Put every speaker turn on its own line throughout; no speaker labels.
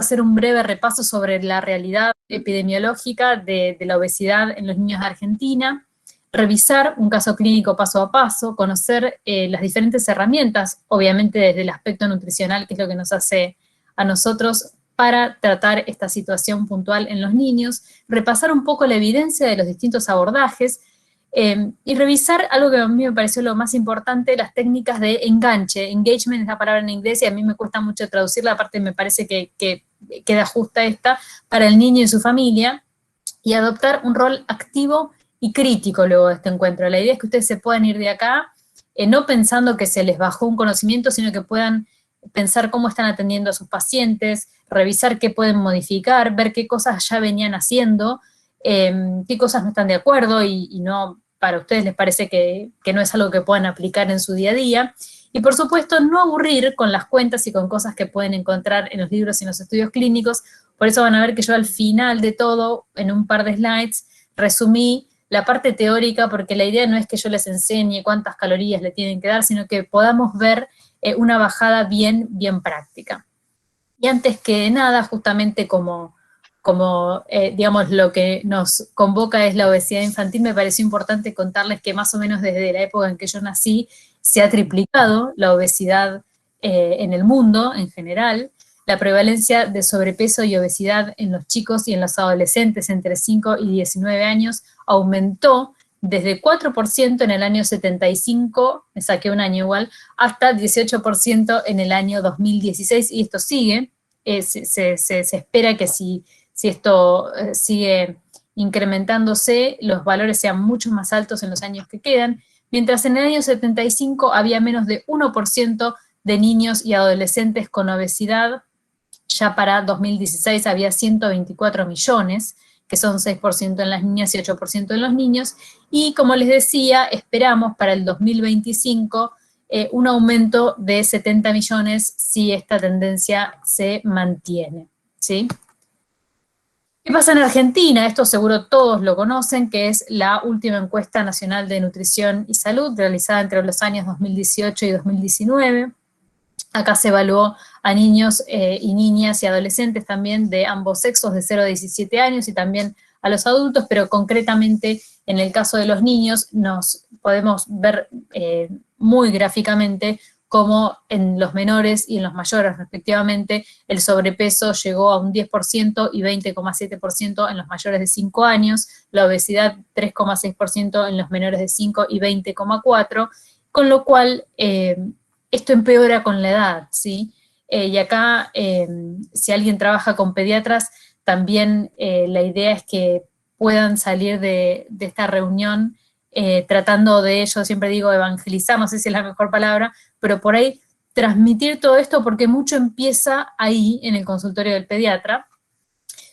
hacer un breve repaso sobre la realidad epidemiológica de la obesidad en los niños de Argentina, revisar un caso clínico paso a paso, conocer las diferentes herramientas, obviamente desde el aspecto nutricional, que es lo que nos hace a nosotros para tratar esta situación puntual en los niños, repasar un poco la evidencia de los distintos abordajes, y revisar algo que a mí me pareció lo más importante, las técnicas de enganche. Engagement es la palabra en inglés y a mí me cuesta mucho traducirla, aparte me parece que queda justa esta, para el niño y su familia, y adoptar un rol activo y crítico luego de este encuentro. La idea es que ustedes se puedan ir de acá, no pensando que se les bajó un conocimiento, sino que puedan pensar cómo están atendiendo a sus pacientes, revisar qué pueden modificar, ver qué cosas ya venían haciendo, qué cosas no están de acuerdo y no, para ustedes les parece que no es algo que puedan aplicar en su día a día. Y por supuesto, no aburrir con las cuentas y con cosas que pueden encontrar en los libros y en los estudios clínicos. Por eso van a ver que yo al final de todo, en un par de slides, resumí la parte teórica, porque la idea no es que yo les enseñe cuántas calorías le tienen que dar, sino que podamos ver una bajada bien práctica. Y antes que nada, justamente como digamos, lo que nos convoca es la obesidad infantil, me pareció importante contarles que más o menos desde la época en que yo nací se ha triplicado la obesidad en el mundo en general. La prevalencia de sobrepeso y obesidad en los chicos y en los adolescentes entre 5 y 19 años aumentó desde 4% en el año 75, me saqué un año igual, hasta 18% en el año 2016, y esto sigue. Se espera que si esto sigue incrementándose, los valores sean mucho más altos en los años que quedan, mientras en el año 75 había menos de 1% de niños y adolescentes con obesidad. Ya para 2016 había 124 millones, que son 6% en las niñas y 8% en los niños, y como les decía, esperamos para el 2025 un aumento de 70 millones si esta tendencia se mantiene, ¿sí? ¿Qué pasa en Argentina? Esto seguro todos lo conocen, que es la última encuesta nacional de nutrición y salud, realizada entre los años 2018 y 2019. Acá se evaluó a niños y niñas y adolescentes también de ambos sexos, de 0 a 17 años, y también a los adultos, pero concretamente en el caso de los niños nos podemos ver muy gráficamente cómo en los menores y en los mayores respectivamente el sobrepeso llegó a un 10% y 20,7% en los mayores de 5 años, la obesidad 3,6% en los menores de 5 y 20,4%, con lo cual esto empeora con la edad, ¿sí? Y acá, si alguien trabaja con pediatras, también la idea es que puedan salir de esta reunión tratando de, yo siempre digo evangelizar, no sé si es la mejor palabra, pero por ahí transmitir todo esto, porque mucho empieza ahí en el consultorio del pediatra,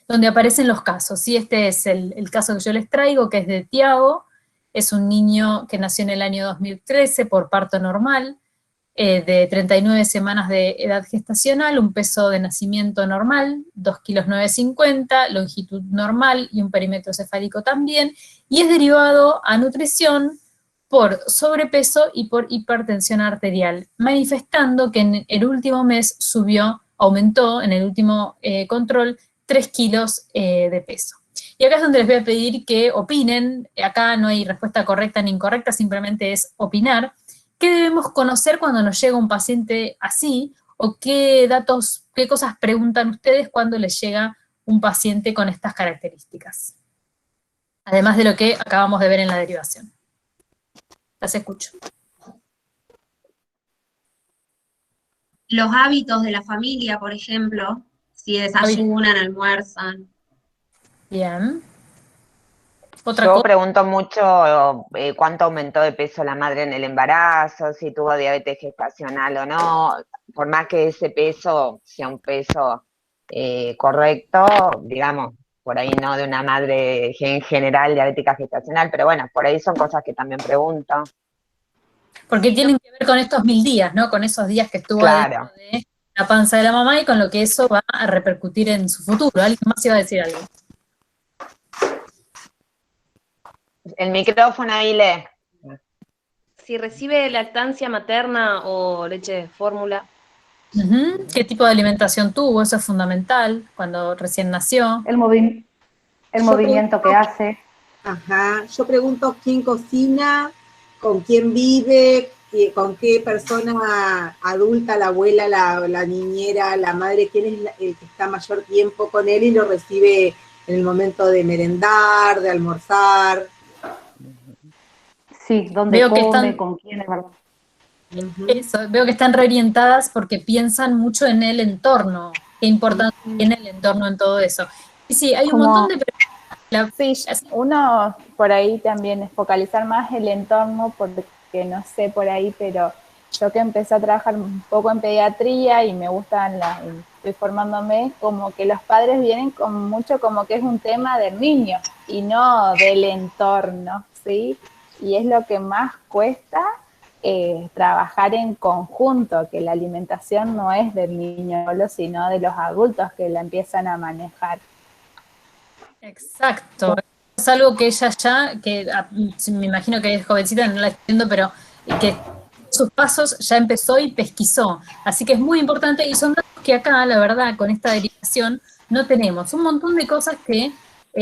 donde aparecen los casos, ¿sí? Este es el caso que yo les traigo, que es de Tiago, es un niño que nació en el año 2013 por parto normal, de 39 semanas de edad gestacional, un peso de nacimiento normal, 2,950 kilos, longitud normal y un perímetro cefálico también, y es derivado a nutrición por sobrepeso y por hipertensión arterial, manifestando que en el último mes aumentó en el último control 3 kilos de peso. Y acá es donde les voy a pedir que opinen. Acá no hay respuesta correcta ni incorrecta, simplemente es opinar. ¿Qué debemos conocer cuando nos llega un paciente así? ¿O qué datos, qué cosas preguntan ustedes cuando les llega un paciente con estas características? Además de lo que acabamos de ver en la derivación. Las escucho.
Los hábitos de la familia, por ejemplo, si desayunan, almuerzan.
Bien.
Yo pregunto mucho cuánto aumentó de peso la madre en el embarazo, si tuvo diabetes gestacional o no, por más que ese peso sea un peso correcto, digamos, por ahí no de una madre en general diabética gestacional, pero bueno, por ahí son cosas que también pregunto.
Porque tienen que ver con estos 1000 días, ¿no? Con esos días que estuvo
Claro.
adentro de la panza de la mamá y con lo que eso va a repercutir en su futuro. ¿Alguien más iba a decir algo?
El micrófono ahí lee.
Si recibe lactancia materna o leche de fórmula.
¿Qué tipo de alimentación tuvo? Eso es fundamental, cuando recién nació.
El movimiento que hace.
Ajá, yo pregunto quién cocina, con quién vive, con qué persona adulta, la abuela, la niñera, la madre, quién es el que está mayor tiempo con él y lo recibe en el momento de merendar, de almorzar.
Sí, dónde
Veo
come,
que están,
con quién, es verdad.
eso, veo que están reorientadas porque piensan mucho en el entorno, qué importancia tiene el entorno en todo eso. Y sí, hay un montón de preguntas.
Sí, uno por ahí también es focalizar más el entorno, porque no sé por ahí, pero yo que empecé a trabajar un poco en pediatría y me gustan estoy formándome, como que los padres vienen con mucho como que es un tema del niño y no del entorno, ¿sí? Y es lo que más cuesta, trabajar en conjunto, que la alimentación no es del niño solo, sino de los adultos que la empiezan a manejar.
Exacto. Es algo que ella ya, que me imagino que es jovencita, no la entiendo, pero que sus pasos ya empezó y pesquisó. Así que es muy importante y son datos que acá, la verdad, con esta derivación no tenemos. Un montón de cosas que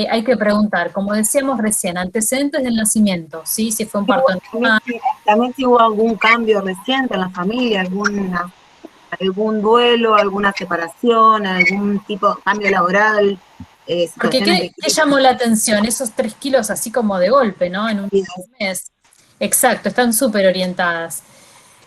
hay que preguntar. Como decíamos recién, antecedentes del nacimiento, ¿sí? Si fue un parto normal.
También si hubo algún cambio reciente en la familia, algún duelo, alguna separación, algún tipo de cambio laboral.
Porque ¿qué llamó la atención? Esos 3 kilos así como de golpe, ¿no? En un mes. Exacto, están súper orientadas.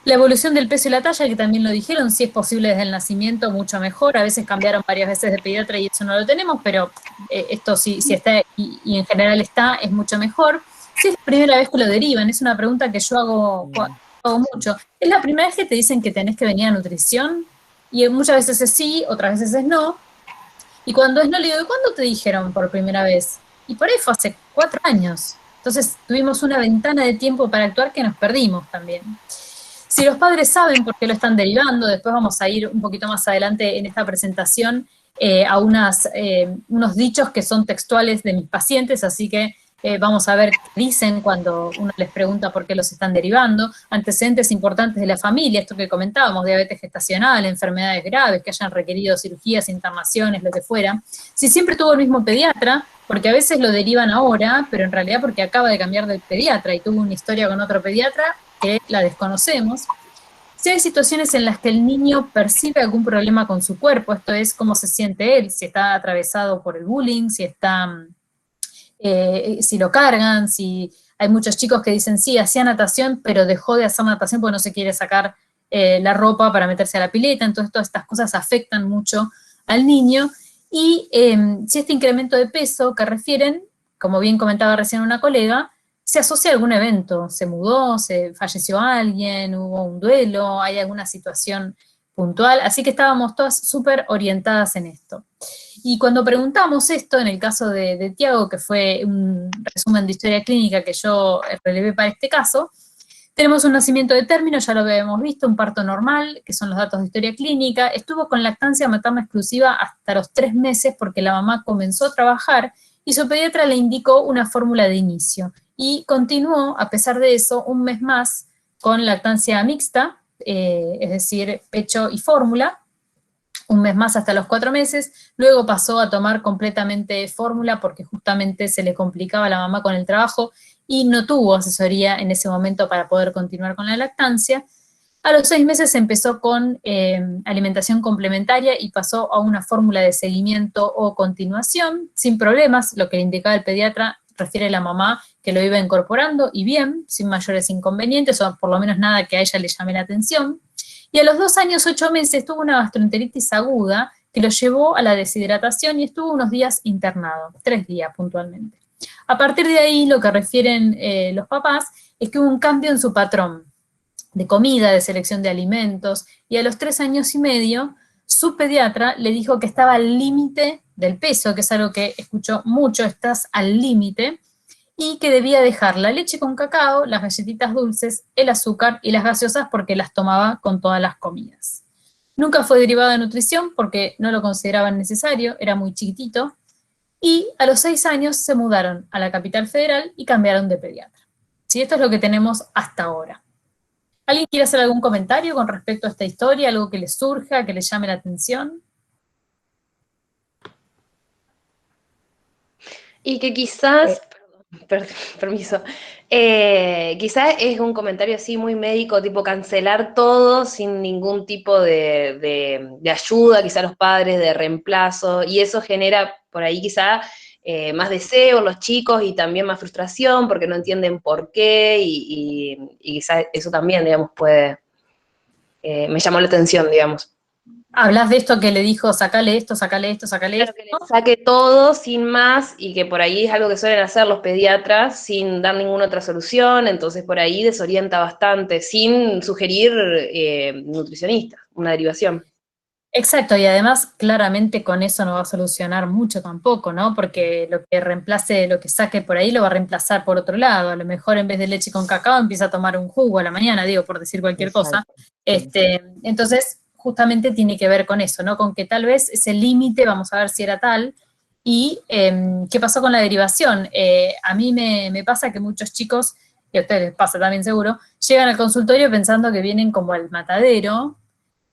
La evolución del peso y la talla, que también lo dijeron, si es posible desde el nacimiento, mucho mejor. A veces cambiaron varias veces de pediatra y eso no lo tenemos, pero esto si está y en general está, es mucho mejor. Si es la primera vez que lo derivan, es una pregunta que yo hago mucho. ¿Es la primera vez que te dicen que tenés que venir a nutrición? Y muchas veces es sí, otras veces es no. Y cuando es no, le digo, ¿cuándo te dijeron por primera vez? Y por ahí fue hace 4 años. Entonces tuvimos una ventana de tiempo para actuar que nos perdimos también. Si los padres saben por qué lo están derivando, después vamos a ir un poquito más adelante en esta presentación a unos dichos que son textuales de mis pacientes, así que vamos a ver qué dicen cuando uno les pregunta por qué los están derivando, antecedentes importantes de la familia, esto que comentábamos, diabetes gestacional, enfermedades graves que hayan requerido cirugías, internaciones, lo que fuera. Si siempre tuvo el mismo pediatra, porque a veces lo derivan ahora, pero en realidad porque acaba de cambiar de pediatra y tuvo una historia con otro pediatra que la desconocemos. Si hay situaciones en las que el niño percibe algún problema con su cuerpo, esto es cómo se siente él, si está atravesado por el bullying, si lo cargan, si hay muchos chicos que dicen, sí, hacía natación, pero dejó de hacer natación porque no se quiere sacar la ropa para meterse a la pileta, entonces todas estas cosas afectan mucho al niño. Y si este incremento de peso que refieren, como bien comentaba recién una colega, se asocia a algún evento, se mudó, se falleció alguien, hubo un duelo, hay alguna situación puntual, así que estábamos todas súper orientadas en esto. Y cuando preguntamos esto, en el caso de Tiago, que fue un resumen de historia clínica que yo relevé para este caso, tenemos un nacimiento de término, ya lo habíamos visto, un parto normal, que son los datos de historia clínica, estuvo con lactancia materna exclusiva hasta los 3 meses porque la mamá comenzó a trabajar y su pediatra le indicó una fórmula de inicio. Y continuó, a pesar de eso, un mes más con lactancia mixta, es decir, pecho y fórmula, un mes más hasta los 4 meses, luego pasó a tomar completamente fórmula porque justamente se le complicaba a la mamá con el trabajo y no tuvo asesoría en ese momento para poder continuar con la lactancia. A los 6 meses empezó con alimentación complementaria y pasó a una fórmula de seguimiento o continuación, sin problemas, lo que le indicaba el pediatra refiere a la mamá que lo iba incorporando y bien, sin mayores inconvenientes, o por lo menos nada que a ella le llame la atención. Y a los 2 años, 8 meses, tuvo una gastroenteritis aguda que lo llevó a la deshidratación y estuvo unos días internado, 3 días puntualmente. A partir de ahí, lo que refieren los papás es que hubo un cambio en su patrón de comida, de selección de alimentos, y a los 3 años y medio, su pediatra le dijo que estaba al límite del peso, que es algo que escuchó mucho, estás al límite, y que debía dejar la leche con cacao, las galletitas dulces, el azúcar y las gaseosas porque las tomaba con todas las comidas. Nunca fue derivado de nutrición porque no lo consideraban necesario, era muy chiquitito, y a los 6 años se mudaron a la capital federal y cambiaron de pediatra. ¿Sí? Esto es lo que tenemos hasta ahora. ¿Alguien quiere hacer algún comentario con respecto a esta historia? ¿Algo que les surja, que les llame la atención?
Y que quizás, permiso, quizás es un comentario así muy médico, tipo cancelar todo sin ningún tipo de ayuda, quizá a los padres, de reemplazo, y eso genera por ahí quizá más deseo en los chicos y también más frustración porque no entienden por qué, y quizás eso también, digamos, puede, me llamó la atención, digamos.
Hablas de esto que le dijo, sacale esto, sacale esto, sacale
Claro,
esto.
que le saque todo sin más, y que por ahí es algo que suelen hacer los pediatras sin dar ninguna otra solución, entonces por ahí desorienta bastante, sin sugerir nutricionistas, una derivación.
Exacto, y además claramente con eso no va a solucionar mucho tampoco, ¿no? Porque lo que reemplace, lo que saque por ahí lo va a reemplazar por otro lado. A lo mejor en vez de leche con cacao empieza a tomar un jugo a la mañana, digo, por decir cualquier cosa. Entonces, justamente tiene que ver con eso, ¿no? Con que tal vez ese límite, vamos a ver si era tal. Y ¿qué pasó con la derivación? A mí me pasa que muchos chicos, y a ustedes les pasa también seguro, llegan al consultorio pensando que vienen como al matadero.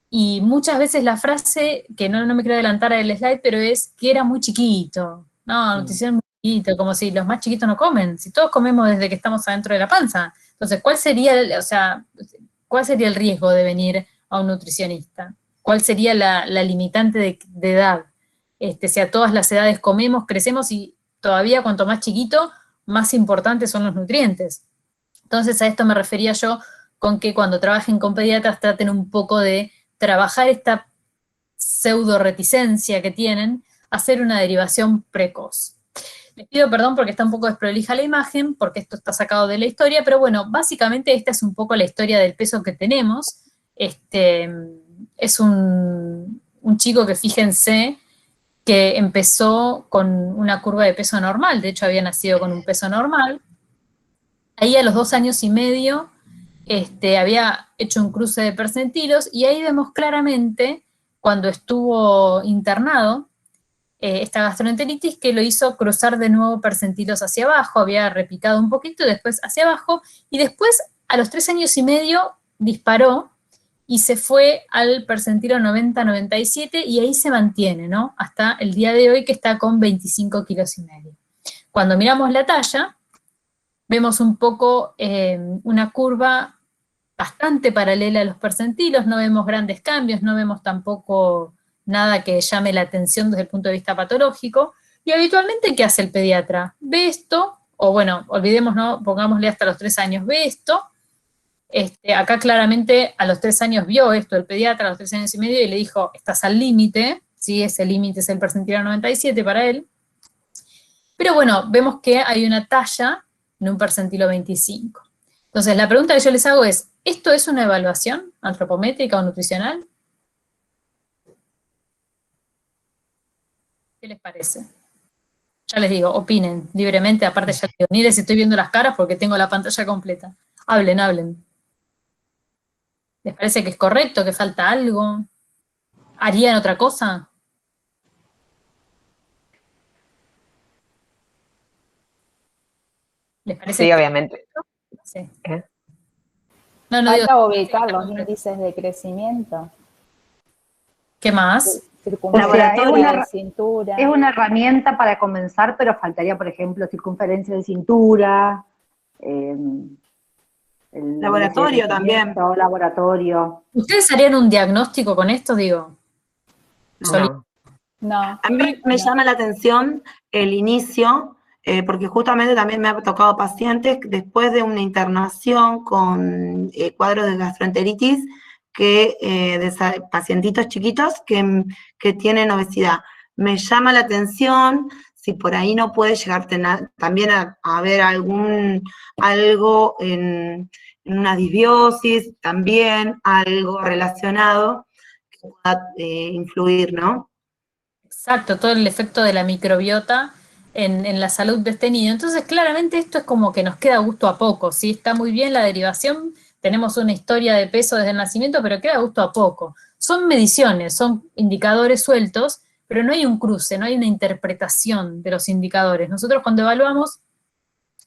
Y muchas veces la frase, que no me quiero adelantar al slide, pero es que era muy chiquito. No, nutrición muy chiquito, como si los más chiquitos no comen. Si todos comemos desde que estamos adentro de la panza. Entonces, ¿cuál sería el riesgo de venir a un nutricionista? ¿Cuál sería la limitante de edad? Si a todas las edades comemos, crecemos y todavía cuanto más chiquito, más importantes son los nutrientes. Entonces, a esto me refería yo con que cuando trabajen con pediatras traten un poco de trabajar esta pseudo reticencia que tienen, hacer una derivación precoz. Les pido perdón porque está un poco desprolija la imagen, porque esto está sacado de la historia, pero bueno, básicamente esta es un poco la historia del peso que tenemos. Es un chico que, fíjense, que empezó con una curva de peso normal, de hecho había nacido con un peso normal. Ahí a los 2 años y medio había hecho un cruce de percentilos, y ahí vemos claramente, cuando estuvo internado, esta gastroenteritis que lo hizo cruzar de nuevo percentilos hacia abajo, había repicado un poquito, después hacia abajo, y después a los 3 años y medio disparó, y se fue al percentilo 90-97, y ahí se mantiene, ¿no? Hasta el día de hoy, que está con 25 kilos y medio. Cuando miramos la talla, vemos un poco una curva bastante paralela a los percentilos, no vemos grandes cambios, no vemos tampoco nada que llame la atención desde el punto de vista patológico. Y habitualmente, ¿qué hace el pediatra? Ve esto, o bueno, olvidemos, ¿no? Pongámosle hasta los 3 años, ve esto. Acá claramente a los 3 años vio esto el pediatra, a los 3 años y medio, y le dijo, estás al límite, ¿sí? Ese límite es el percentilo 97 para él. Pero bueno, vemos que hay una talla en un percentilo 25. Entonces, la pregunta que yo les hago es, ¿esto es una evaluación antropométrica o nutricional? ¿Qué les parece? Ya les digo, opinen libremente, aparte ya les digo, ni les estoy viendo las caras porque tengo la pantalla completa. Hablen, hablen. ¿Les parece que es correcto, que falta algo? ¿Harían otra cosa? ¿Les parece?
Sí, obviamente.
Sí.
No falta ubicar los índices de crecimiento.
¿Qué más?
Circunferencia de cintura.
Es una herramienta para comenzar, pero faltaría, por ejemplo, circunferencia de cintura, el
laboratorio también.
Laboratorio.
¿Ustedes harían un diagnóstico con esto, digo?
No.
A mí me llama la atención el inicio, porque justamente también me ha tocado pacientes después de una internación con cuadros de gastroenteritis, de pacientitos chiquitos que tienen obesidad. Me llama la atención si por ahí no puede llegar también a haber algo en una disbiosis, también algo relacionado que pueda influir, ¿no?
Exacto, todo el efecto de la microbiota en la salud de este niño. Entonces, claramente esto es como que nos queda gusto a poco, ¿sí? Está muy bien la derivación, tenemos una historia de peso desde el nacimiento, pero queda gusto a poco. Son mediciones, son indicadores sueltos, pero no hay un cruce, no hay una interpretación de los indicadores. Nosotros cuando evaluamos,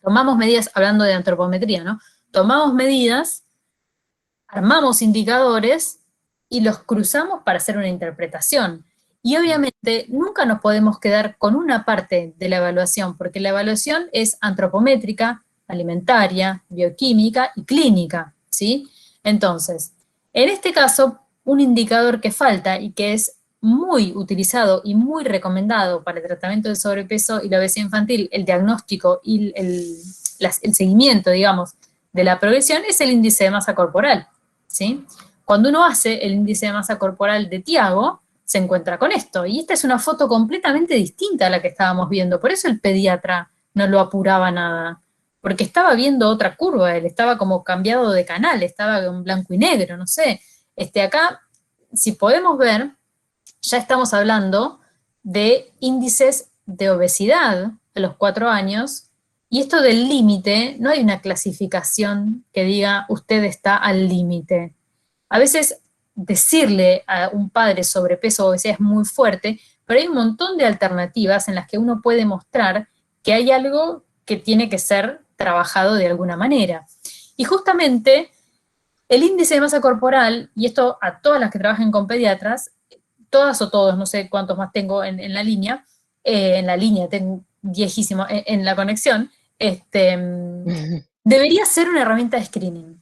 tomamos medidas, hablando de antropometría, ¿no? Tomamos medidas armamos indicadores y los cruzamos para hacer una interpretación. Y obviamente nunca nos podemos quedar con una parte de la evaluación, porque la evaluación es antropométrica, alimentaria, bioquímica y clínica, ¿sí? Entonces, en este caso, un indicador que falta y que es muy utilizado y muy recomendado para el tratamiento del sobrepeso y la obesidad infantil, el diagnóstico y el seguimiento, digamos, de la progresión, es el índice de masa corporal, ¿sí? Cuando uno hace el índice de masa corporal de Tiago, se encuentra con esto, y esta es una foto completamente distinta a la que estábamos viendo, por eso el pediatra no lo apuraba nada, porque estaba viendo otra curva, él estaba como cambiado de canal, estaba en blanco y negro, no sé. Acá, si podemos ver, ya estamos hablando de índices de obesidad a los 4 años, y esto del límite, no hay una clasificación que diga usted está al límite. A veces decirle a un padre sobrepeso o obesidad es muy fuerte, pero hay un montón de alternativas en las que uno puede mostrar que hay algo que tiene que ser trabajado de alguna manera. Y justamente el índice de masa corporal, y esto a todas las que trabajen con pediatras, todas o todos, no sé cuántos más tengo en la línea, tengo viejísimo en la conexión, debería ser una herramienta de screening.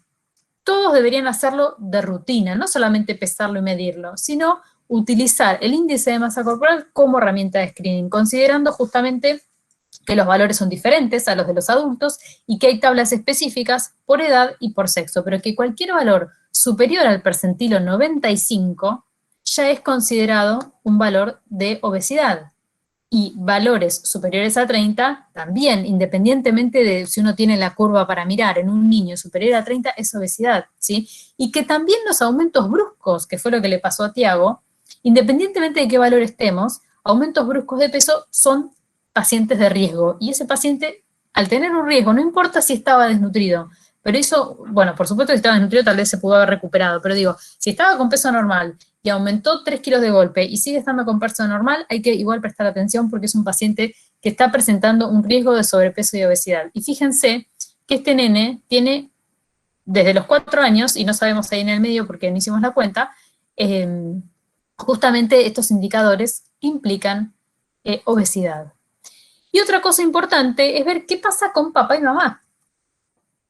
Todos deberían hacerlo de rutina, no solamente pesarlo y medirlo, sino utilizar el índice de masa corporal como herramienta de screening, considerando justamente que los valores son diferentes a los de los adultos y que hay tablas específicas por edad y por sexo, pero que cualquier valor superior al percentilo 95 ya es considerado un valor de obesidad. Y valores superiores a 30 también, independientemente de si uno tiene la curva para mirar en un niño superior a 30, es obesidad, ¿sí? Y que también los aumentos bruscos, que fue lo que le pasó a Tiago, independientemente de qué valor estemos, aumentos bruscos de peso son pacientes de riesgo. Y ese paciente, al tener un riesgo, no importa si estaba desnutrido, pero eso, bueno, por supuesto que si estaba desnutrido tal vez se pudo haber recuperado, pero digo, si estaba con peso normal y aumentó 3 kilos de golpe y sigue estando con peso normal, hay que igual prestar atención porque es un paciente que está presentando un riesgo de sobrepeso y obesidad. Y fíjense que este nene tiene, desde los 4 años, y no sabemos ahí en el medio porque no hicimos la cuenta, justamente estos indicadores implican obesidad. Y otra cosa importante es ver qué pasa con papá y mamá,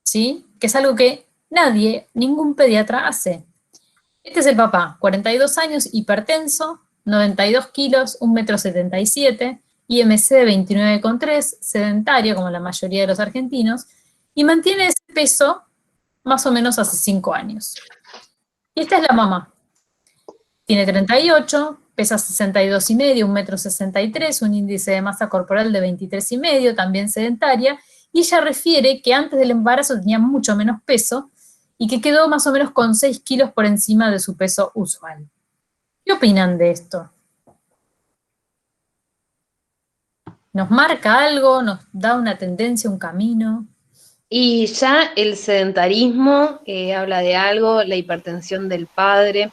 ¿sí? Que es algo que ningún pediatra hace. Este es el papá, 42 años, hipertenso, 92 kilos, 1,77 m, IMC de 29,3, sedentario, como la mayoría de los argentinos, y mantiene ese peso más o menos hace 5 años. Y esta es la mamá. Tiene 38, pesa 62,5, 1,63 m, un índice de masa corporal de 23,5, también sedentaria, y ella refiere que antes del embarazo tenía mucho menos peso, y que quedó más o menos con 6 kilos por encima de su peso usual. ¿Qué opinan de esto? ¿Nos marca algo? ¿Nos da una tendencia, un camino?
Y ya el sedentarismo habla de algo, la hipertensión del padre.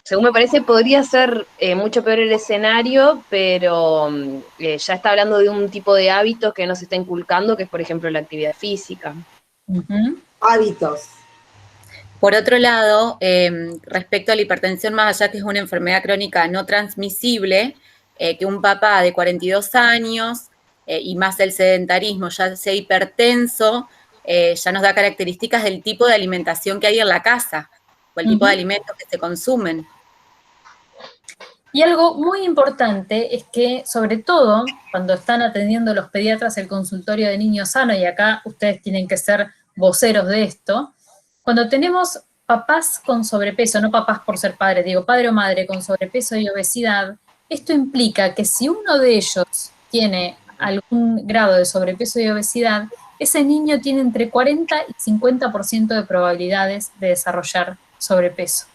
Según me parece, podría ser mucho peor el escenario, pero ya está hablando de un tipo de hábitos que nos está inculcando, que es, por ejemplo, la actividad física.
Hábitos.
Por otro lado, respecto a la hipertensión, más allá que es una enfermedad crónica no transmisible, que un papá de 42 años y más el sedentarismo, ya sea hipertenso, ya nos da características del tipo de alimentación que hay en la casa o el tipo de alimentos que se consumen.
Y algo muy importante es que, sobre todo, cuando están atendiendo los pediatras el consultorio de niño sano, y acá ustedes tienen que ser voceros de esto, cuando tenemos papás con sobrepeso, no papás por ser padres, digo padre o madre con sobrepeso y obesidad, esto implica que si uno de ellos tiene algún grado de sobrepeso y obesidad, ese niño tiene entre 40 y 50% de probabilidades de desarrollar sobrepeso.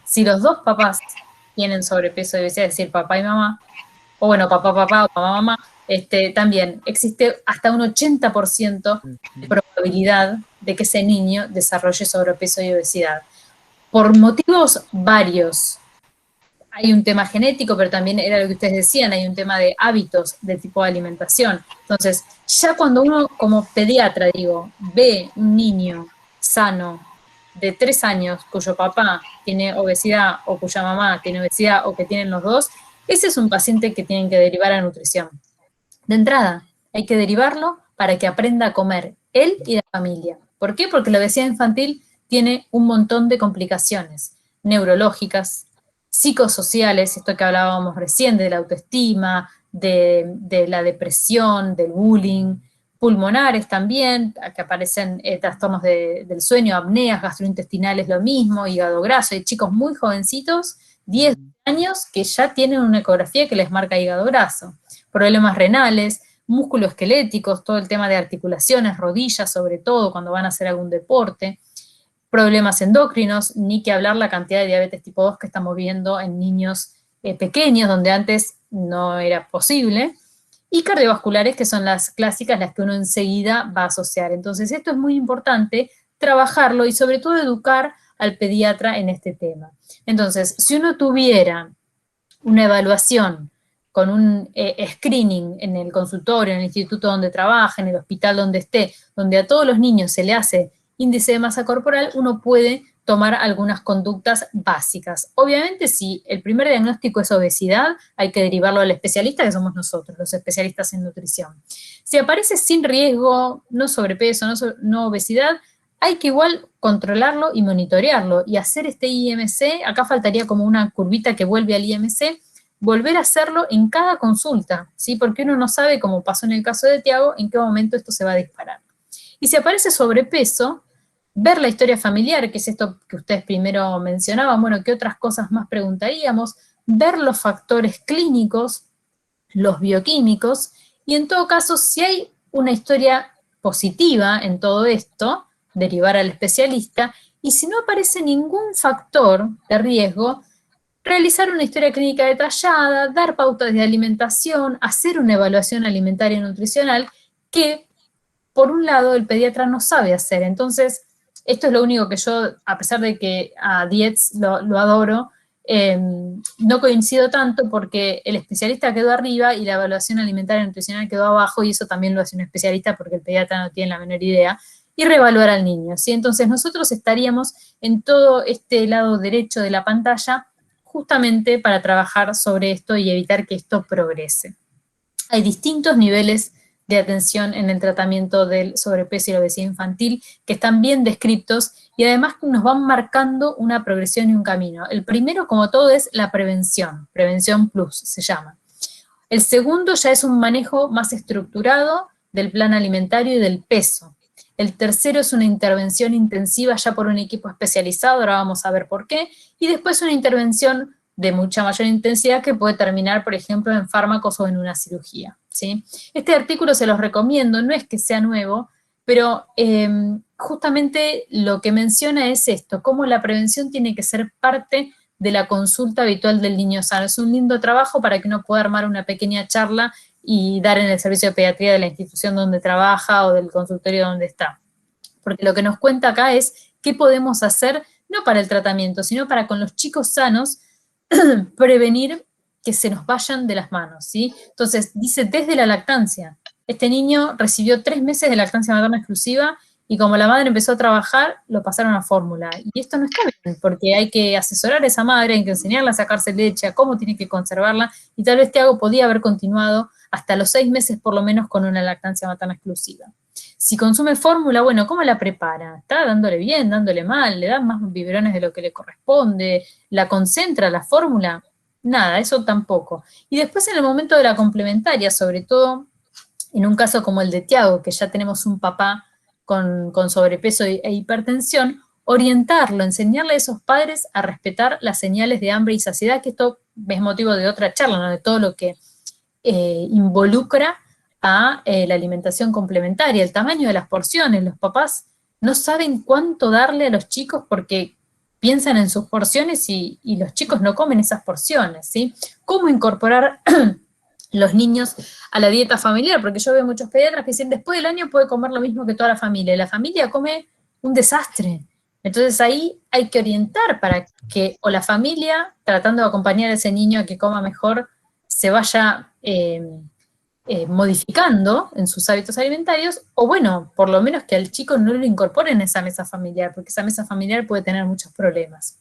Si los dos papás tienen sobrepeso y obesidad, es decir, papá y mamá, o bueno, papá o mamá, también existe hasta un 80% de probabilidad de que ese niño desarrolle sobrepeso y obesidad. Por motivos varios. Hay un tema genético, pero también era lo que ustedes decían, hay un tema de hábitos, de tipo de alimentación. Entonces, ya cuando uno como pediatra, ve un niño sano, de 3 años cuyo papá tiene obesidad o cuya mamá tiene obesidad o que tienen los dos, ese es un paciente que tienen que derivar a nutrición. De entrada, hay que derivarlo para que aprenda a comer él y la familia. ¿Por qué? Porque la obesidad infantil tiene un montón de complicaciones neurológicas, psicosociales, esto que hablábamos recién, de la autoestima, de la depresión, del bullying, pulmonares también, que aparecen trastornos del sueño, apneas gastrointestinales, lo mismo, hígado graso. Hay chicos muy jovencitos, 10 años, que ya tienen una ecografía que les marca hígado graso. Problemas renales, musculoesqueléticos, todo el tema de articulaciones, rodillas, sobre todo cuando van a hacer algún deporte. Problemas endocrinos, ni que hablar la cantidad de diabetes tipo 2 que estamos viendo en niños pequeños, donde antes no era posible. Y cardiovasculares, que son las clásicas, las que uno enseguida va a asociar. Entonces, esto es muy importante, trabajarlo y sobre todo educar al pediatra en este tema. Entonces, si uno tuviera una evaluación con un screening en el consultorio, en el instituto donde trabaja, en el hospital donde esté, donde a todos los niños se le hace índice de masa corporal, uno puede tomar algunas conductas básicas. Obviamente, si el primer diagnóstico es obesidad, hay que derivarlo al especialista, que somos nosotros, los especialistas en nutrición. Si aparece sin riesgo, no sobrepeso, no obesidad, hay que igual controlarlo y monitorearlo, y hacer este IMC, acá faltaría como una curvita que vuelve al IMC, volver a hacerlo en cada consulta, ¿sí? Porque uno no sabe, como pasó en el caso de Tiago, en qué momento esto se va a disparar. Y si aparece sobrepeso, ver la historia familiar, que es esto que ustedes primero mencionaban, bueno, ¿qué otras cosas más preguntaríamos? Ver los factores clínicos, los bioquímicos, y en todo caso, si hay una historia positiva en todo esto, derivar al especialista, y si no aparece ningún factor de riesgo, realizar una historia clínica detallada, dar pautas de alimentación, hacer una evaluación alimentaria y nutricional, que por un lado el pediatra no sabe hacer. Entonces, esto es lo único que yo, a pesar de que a Dietz lo adoro, no coincido tanto porque el especialista quedó arriba y la evaluación alimentaria y nutricional quedó abajo, y eso también lo hace un especialista porque el pediatra no tiene la menor idea, y reevaluar al niño, ¿sí? Entonces nosotros estaríamos en todo este lado derecho de la pantalla justamente para trabajar sobre esto y evitar que esto progrese. Hay distintos niveles de atención en el tratamiento del sobrepeso y la obesidad infantil que están bien descritos y además nos van marcando una progresión y un camino. El primero, como todo, es la prevención plus se llama. El segundo ya es un manejo más estructurado del plan alimentario y del peso. El tercero es una intervención intensiva ya por un equipo especializado, ahora vamos a ver por qué, y después una intervención de mucha mayor intensidad que puede terminar, por ejemplo, en fármacos o en una cirugía, ¿sí? Este artículo se los recomiendo, no es que sea nuevo, pero justamente lo que menciona es esto, cómo la prevención tiene que ser parte de la consulta habitual del niño sano. Es un lindo trabajo para que uno pueda armar una pequeña charla y dar en el servicio de pediatría de la institución donde trabaja o del consultorio donde está. Porque lo que nos cuenta acá es qué podemos hacer, no para el tratamiento, sino para con los chicos sanos, prevenir que se nos vayan de las manos, ¿sí? Entonces, dice, desde la lactancia. Este niño recibió 3 meses de lactancia materna exclusiva y como la madre empezó a trabajar, lo pasaron a fórmula. Y esto no está bien, porque hay que asesorar a esa madre, hay que enseñarla a sacarse leche, a cómo tiene que conservarla, y tal vez Tiago podía haber continuado hasta los 6 meses por lo menos con una lactancia materna exclusiva. Si consume fórmula, bueno, ¿cómo la prepara? ¿Está dándole bien, dándole mal? ¿Le da más biberones de lo que le corresponde? ¿La concentra la fórmula? Nada, eso tampoco. Y después en el momento de la complementaria, sobre todo en un caso como el de Tiago, que ya tenemos un papá con sobrepeso e hipertensión, orientarlo, enseñarle a esos padres a respetar las señales de hambre y saciedad, que esto es motivo de otra charla, ¿no? De todo lo que involucra a la alimentación complementaria, el tamaño de las porciones. Los papás no saben cuánto darle a los chicos porque piensan en sus porciones y los chicos no comen esas porciones, ¿sí? ¿Cómo incorporar los niños a la dieta familiar? Porque yo veo muchos pediatras que dicen, después del año puede comer lo mismo que toda la familia, y la familia come un desastre. Entonces ahí hay que orientar para que, o la familia, tratando de acompañar a ese niño a que coma mejor, se vaya modificando en sus hábitos alimentarios, o bueno, por lo menos que al chico no lo incorporen en esa mesa familiar, porque esa mesa familiar puede tener muchos problemas.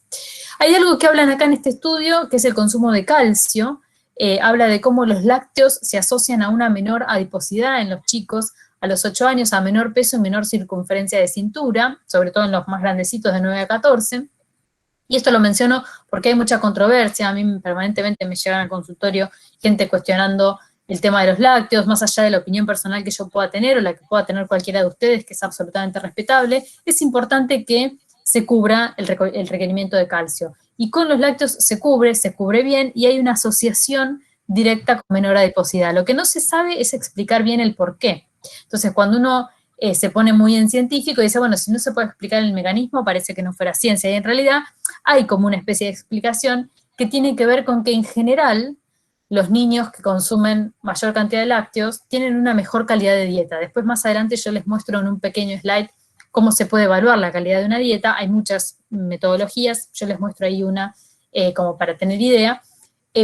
Hay algo que hablan acá en este estudio, que es el consumo de calcio. Habla de cómo los lácteos se asocian a una menor adiposidad en los chicos, a los 8 años a menor peso y menor circunferencia de cintura, sobre todo en los más grandecitos de 9 a 14. Y esto lo menciono porque hay mucha controversia. A mí permanentemente me llegan al consultorio gente cuestionando el tema de los lácteos, más allá de la opinión personal que yo pueda tener o la que pueda tener cualquiera de ustedes, que es absolutamente respetable. Es importante que se cubra el requerimiento de calcio. Y con los lácteos se cubre bien, y hay una asociación directa con menor adiposidad. Lo que no se sabe es explicar bien el por qué. Entonces, cuando uno se pone muy en científico y dice, bueno, si no se puede explicar el mecanismo, parece que no fuera ciencia. Y en realidad hay como una especie de explicación que tiene que ver con que en general los niños que consumen mayor cantidad de lácteos tienen una mejor calidad de dieta. Después, más adelante, yo les muestro en un pequeño slide cómo se puede evaluar la calidad de una dieta. Hay muchas metodologías, yo les muestro ahí una como para tener idea.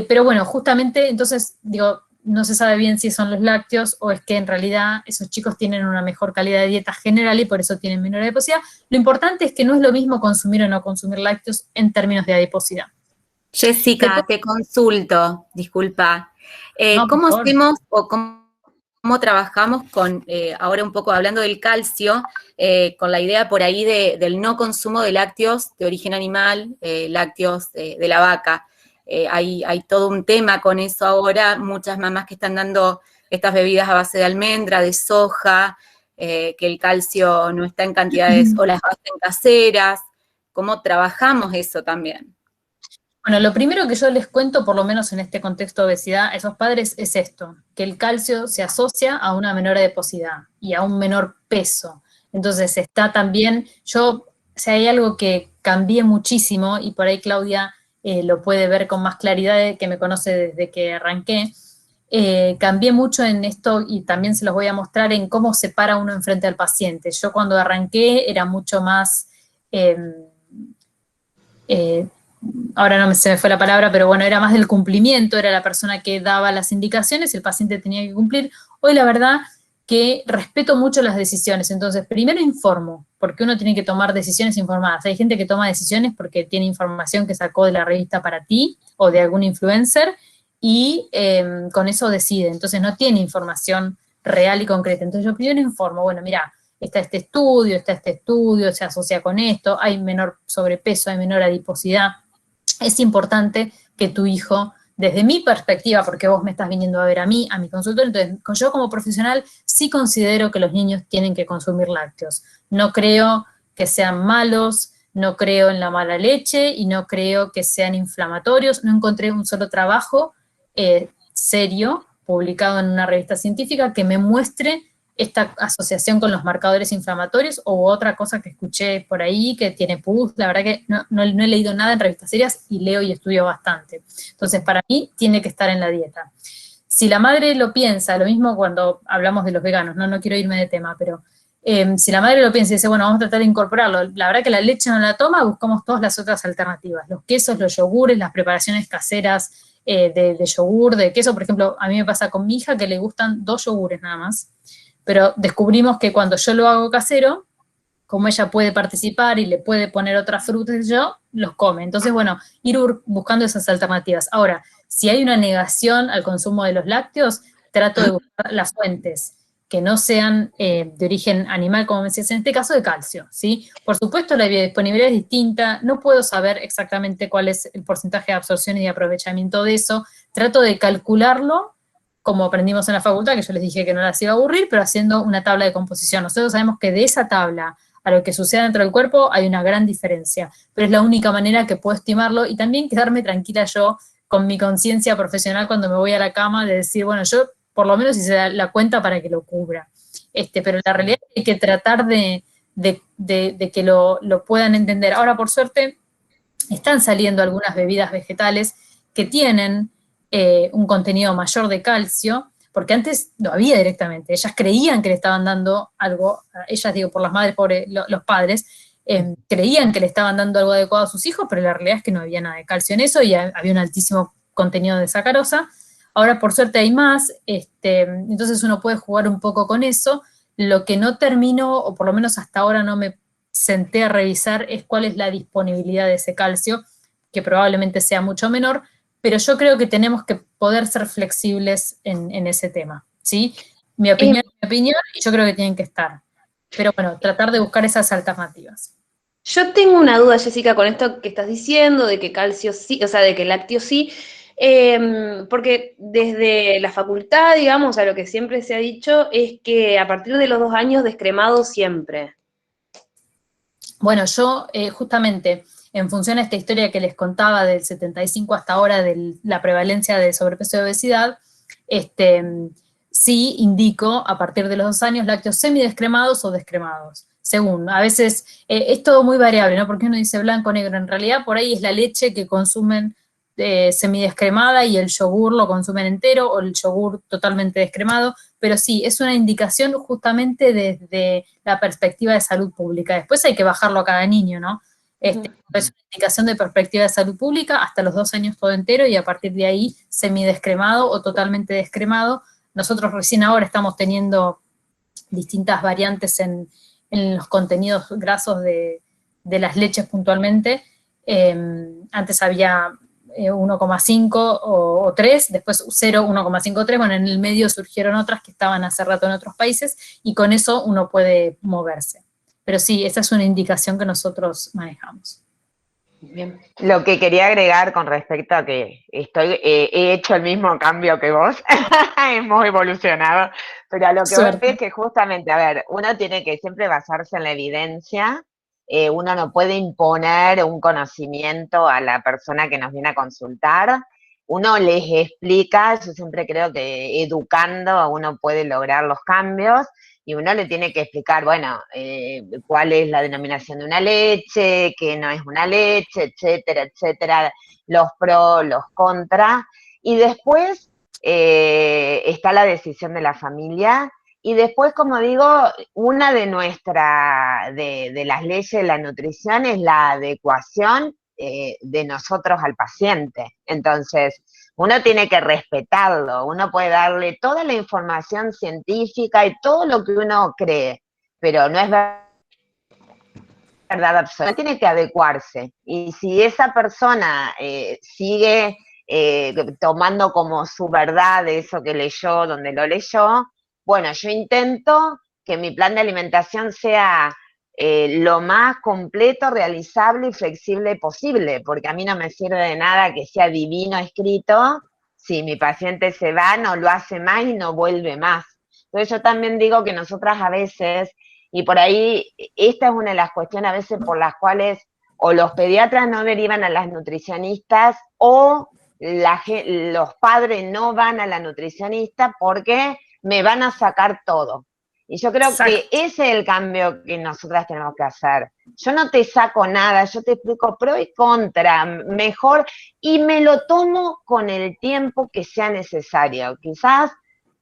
Pero bueno, justamente, entonces, digo, no se sabe bien si son los lácteos o es que en realidad esos chicos tienen una mejor calidad de dieta general y por eso tienen menor adiposidad. Lo importante es que no es lo mismo consumir o no consumir lácteos en términos de adiposidad.
Jessica, te consulto, disculpa.
No,
¿Cómo hacemos o cómo trabajamos con, ahora un poco hablando del calcio, con la idea por ahí del no consumo de lácteos de origen animal, lácteos de la vaca? Hay todo un tema con eso ahora, muchas mamás que están dando estas bebidas a base de almendra, de soja, que el calcio no está en cantidades, o las hacen caseras. ¿Cómo trabajamos eso también?
Bueno, lo primero que yo les cuento, por lo menos en este contexto de obesidad, a esos padres es esto, que el calcio se asocia a una menor adiposidad y a un menor peso. Entonces está también, si hay algo que cambié muchísimo, y por ahí Claudia lo puede ver con más claridad, que me conoce desde que arranqué, cambié mucho en esto y también se los voy a mostrar en cómo se para uno enfrente al paciente. Yo cuando arranqué era mucho más... ahora se me fue la palabra, pero bueno, era más del cumplimiento, era la persona que daba las indicaciones y el paciente tenía que cumplir. Hoy la verdad que respeto mucho las decisiones, entonces primero informo, porque uno tiene que tomar decisiones informadas. Hay gente que toma decisiones porque tiene información que sacó de la revista Para Ti o de algún influencer y con eso decide, entonces no tiene información real y concreta. Entonces yo primero informo, bueno, mira, está este estudio, se asocia con esto, hay menor sobrepeso, hay menor adiposidad. Es importante que tu hijo, desde mi perspectiva, porque vos me estás viniendo a ver a mí, a mi consultorio, entonces yo como profesional sí considero que los niños tienen que consumir lácteos. No creo que sean malos, no creo en la mala leche y no creo que sean inflamatorios. No encontré un solo trabajo serio, publicado en una revista científica, que me muestre esta asociación con los marcadores inflamatorios o otra cosa que escuché por ahí que tiene pus. La verdad que no he leído nada en revistas serias y leo y estudio bastante. Entonces, para mí, tiene que estar en la dieta. Si la madre lo piensa, lo mismo cuando hablamos de los veganos, no quiero irme de tema, pero si la madre lo piensa y dice, bueno, vamos a tratar de incorporarlo, la verdad que la leche no la toma, buscamos todas las otras alternativas, los quesos, los yogures, las preparaciones caseras de yogur, de queso. Por ejemplo, a mí me pasa con mi hija que le gustan 2 yogures nada más, pero descubrimos que cuando yo lo hago casero, como ella puede participar y le puede poner otras frutas, yo los come. Entonces, bueno, ir buscando esas alternativas. Ahora, si hay una negación al consumo de los lácteos, trato de buscar las fuentes que no sean de origen animal, como me decías, en este caso de calcio, ¿sí? Por supuesto, la biodisponibilidad es distinta, no puedo saber exactamente cuál es el porcentaje de absorción y de aprovechamiento de eso, trato de calcularlo, como aprendimos en la facultad, que yo les dije que no las iba a aburrir, pero haciendo una tabla de composición. Nosotros sabemos que de esa tabla a lo que sucede dentro del cuerpo hay una gran diferencia, pero es la única manera que puedo estimarlo y también quedarme tranquila yo con mi conciencia profesional cuando me voy a la cama de decir, bueno, yo por lo menos hice la cuenta para que lo cubra. Pero la realidad es que hay que tratar de que lo puedan entender. Ahora, por suerte, están saliendo algunas bebidas vegetales que tienen un contenido mayor de calcio, porque antes lo había directamente. Ellas creían que le estaban dando algo, ellas digo por las madres, por los padres, creían que le estaban dando algo adecuado a sus hijos, pero la realidad es que no había nada de calcio en eso y había un altísimo contenido de sacarosa. Ahora, por suerte, hay más, entonces uno puede jugar un poco con eso. Lo que no termino, o por lo menos hasta ahora no me senté a revisar, es cuál es la disponibilidad de ese calcio, que probablemente sea mucho menor, pero yo creo que tenemos que poder ser flexibles en ese tema, ¿sí? Mi opinión es mi opinión, y yo creo que tienen que estar. Pero bueno, tratar de buscar esas alternativas.
Yo tengo una duda, Jessica, con esto que estás diciendo, de que calcio sí, o sea, de que lácteo sí, porque desde la facultad, digamos, a lo que siempre se ha dicho es que a partir de los 2 años descremado siempre.
Bueno, yo justamente, en función a esta historia que les contaba del 75 hasta ahora de la prevalencia de sobrepeso y obesidad, sí indico a partir de los 2 años lácteos semidescremados o descremados. Según, a veces es todo muy variable, ¿no? Porque uno dice blanco o negro, en realidad por ahí es la leche que consumen semidescremada y el yogur lo consumen entero o el yogur totalmente descremado, pero sí, es una indicación justamente desde la perspectiva de salud pública. Después hay que bajarlo a cada niño, ¿no? Es una indicación de perspectiva de salud pública hasta los 2 años todo entero y a partir de ahí semidescremado o totalmente descremado. Nosotros recién ahora estamos teniendo distintas variantes en los contenidos grasos de las leches puntualmente. Antes había 1,5 o 3, después 0, 1,5, 3, bueno, en el medio surgieron otras que estaban hace rato en otros países, y con eso uno puede moverse. Pero sí, esa es una indicación que nosotros manejamos.
Bien. Lo que quería agregar con respecto a que he hecho el mismo cambio que vos, hemos evolucionado, pero a lo que voy es que justamente, a ver, uno tiene que siempre basarse en la evidencia. Uno no puede imponer un conocimiento a la persona que nos viene a consultar. Uno les explica, yo siempre creo que educando uno puede lograr los cambios, y uno le tiene que explicar, bueno, cuál es la denominación de una leche, qué no es una leche, etcétera, etcétera, los pros, los contras, y después está la decisión de la familia. Y después, como digo, una de las leyes de la nutrición es la adecuación de nosotros al paciente. Entonces, uno tiene que respetarlo, uno puede darle toda la información científica y todo lo que uno cree, pero no es verdad absoluta, tiene que adecuarse. Y si esa persona sigue tomando como su verdad eso que leyó, donde lo leyó, bueno, yo intento que mi plan de alimentación sea lo más completo, realizable y flexible posible, porque a mí no me sirve de nada que sea divino escrito si mi paciente se va, no lo hace más y no vuelve más. Entonces yo también digo que nosotras a veces, y por ahí esta es una de las cuestiones a veces por las cuales o los pediatras no derivan a las nutricionistas o los padres no van a la nutricionista porque me van a sacar todo. Y yo creo que ese es el cambio que nosotras tenemos que hacer. Yo no te saco nada, yo te explico pro y contra, mejor, y me lo tomo con el tiempo que sea necesario. Quizás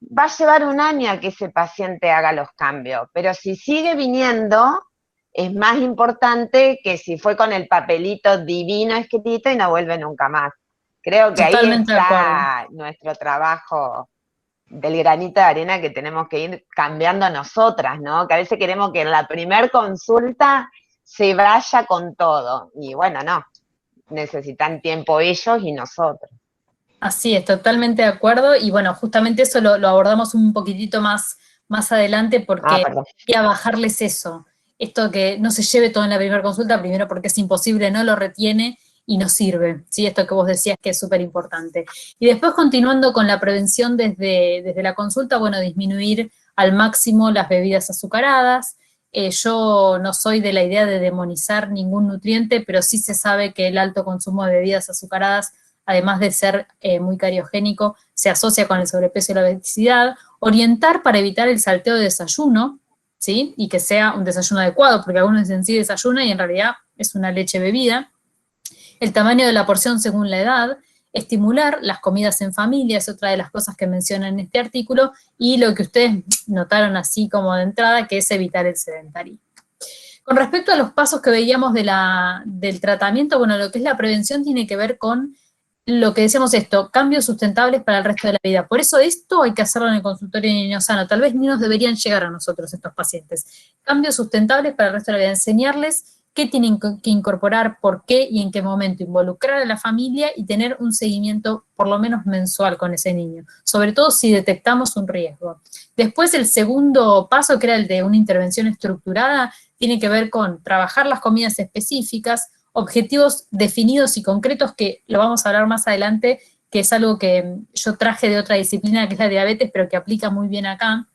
va a llevar 1 año a que ese paciente haga los cambios, pero si sigue viniendo, es más importante que si fue con el papelito divino escrito y no vuelve nunca más. Creo que
totalmente
ahí está nuestro trabajo del granito de arena que tenemos que ir cambiando nosotras, ¿no? Que a veces queremos que en la primer consulta se vaya con todo. Y bueno, no. Necesitan tiempo ellos y nosotros.
Así es, totalmente de acuerdo. Y bueno, justamente eso lo abordamos un poquitito más adelante porque quería bajarles eso. Esto que no se lleve todo en la primera consulta, primero porque es imposible, no lo retiene y no sirve, ¿sí? Esto que vos decías que es súper importante. Y después, continuando con la prevención desde la consulta, bueno, disminuir al máximo las bebidas azucaradas. Yo no soy de la idea de demonizar ningún nutriente, pero sí se sabe que el alto consumo de bebidas azucaradas, además de ser muy cariogénico, se asocia con el sobrepeso y la obesidad. Orientar para evitar el salteo de desayuno, ¿sí? Y que sea un desayuno adecuado, porque algunos dicen sí desayuna y en realidad es una leche bebida. El tamaño de la porción según la edad, estimular las comidas en familia, es otra de las cosas que menciona en este artículo, y lo que ustedes notaron así como de entrada, que es evitar el sedentarismo. Con respecto a los pasos que veíamos del tratamiento, bueno, lo que es la prevención tiene que ver con lo que decíamos esto, cambios sustentables para el resto de la vida. Por eso esto hay que hacerlo en el consultorio de niño sano. Tal vez ni nos deberían llegar a nosotros estos pacientes. Cambios sustentables para el resto de la vida. Enseñarles qué tienen que incorporar, por qué y en qué momento. Involucrar a la familia y tener un seguimiento por lo menos mensual con ese niño. Sobre todo si detectamos un riesgo. Después el segundo paso, que era el de una intervención estructurada, tiene que ver con trabajar las comidas específicas, objetivos definidos y concretos, que lo vamos a hablar más adelante, que es algo que yo traje de otra disciplina, que es la diabetes, pero que aplica muy bien acá.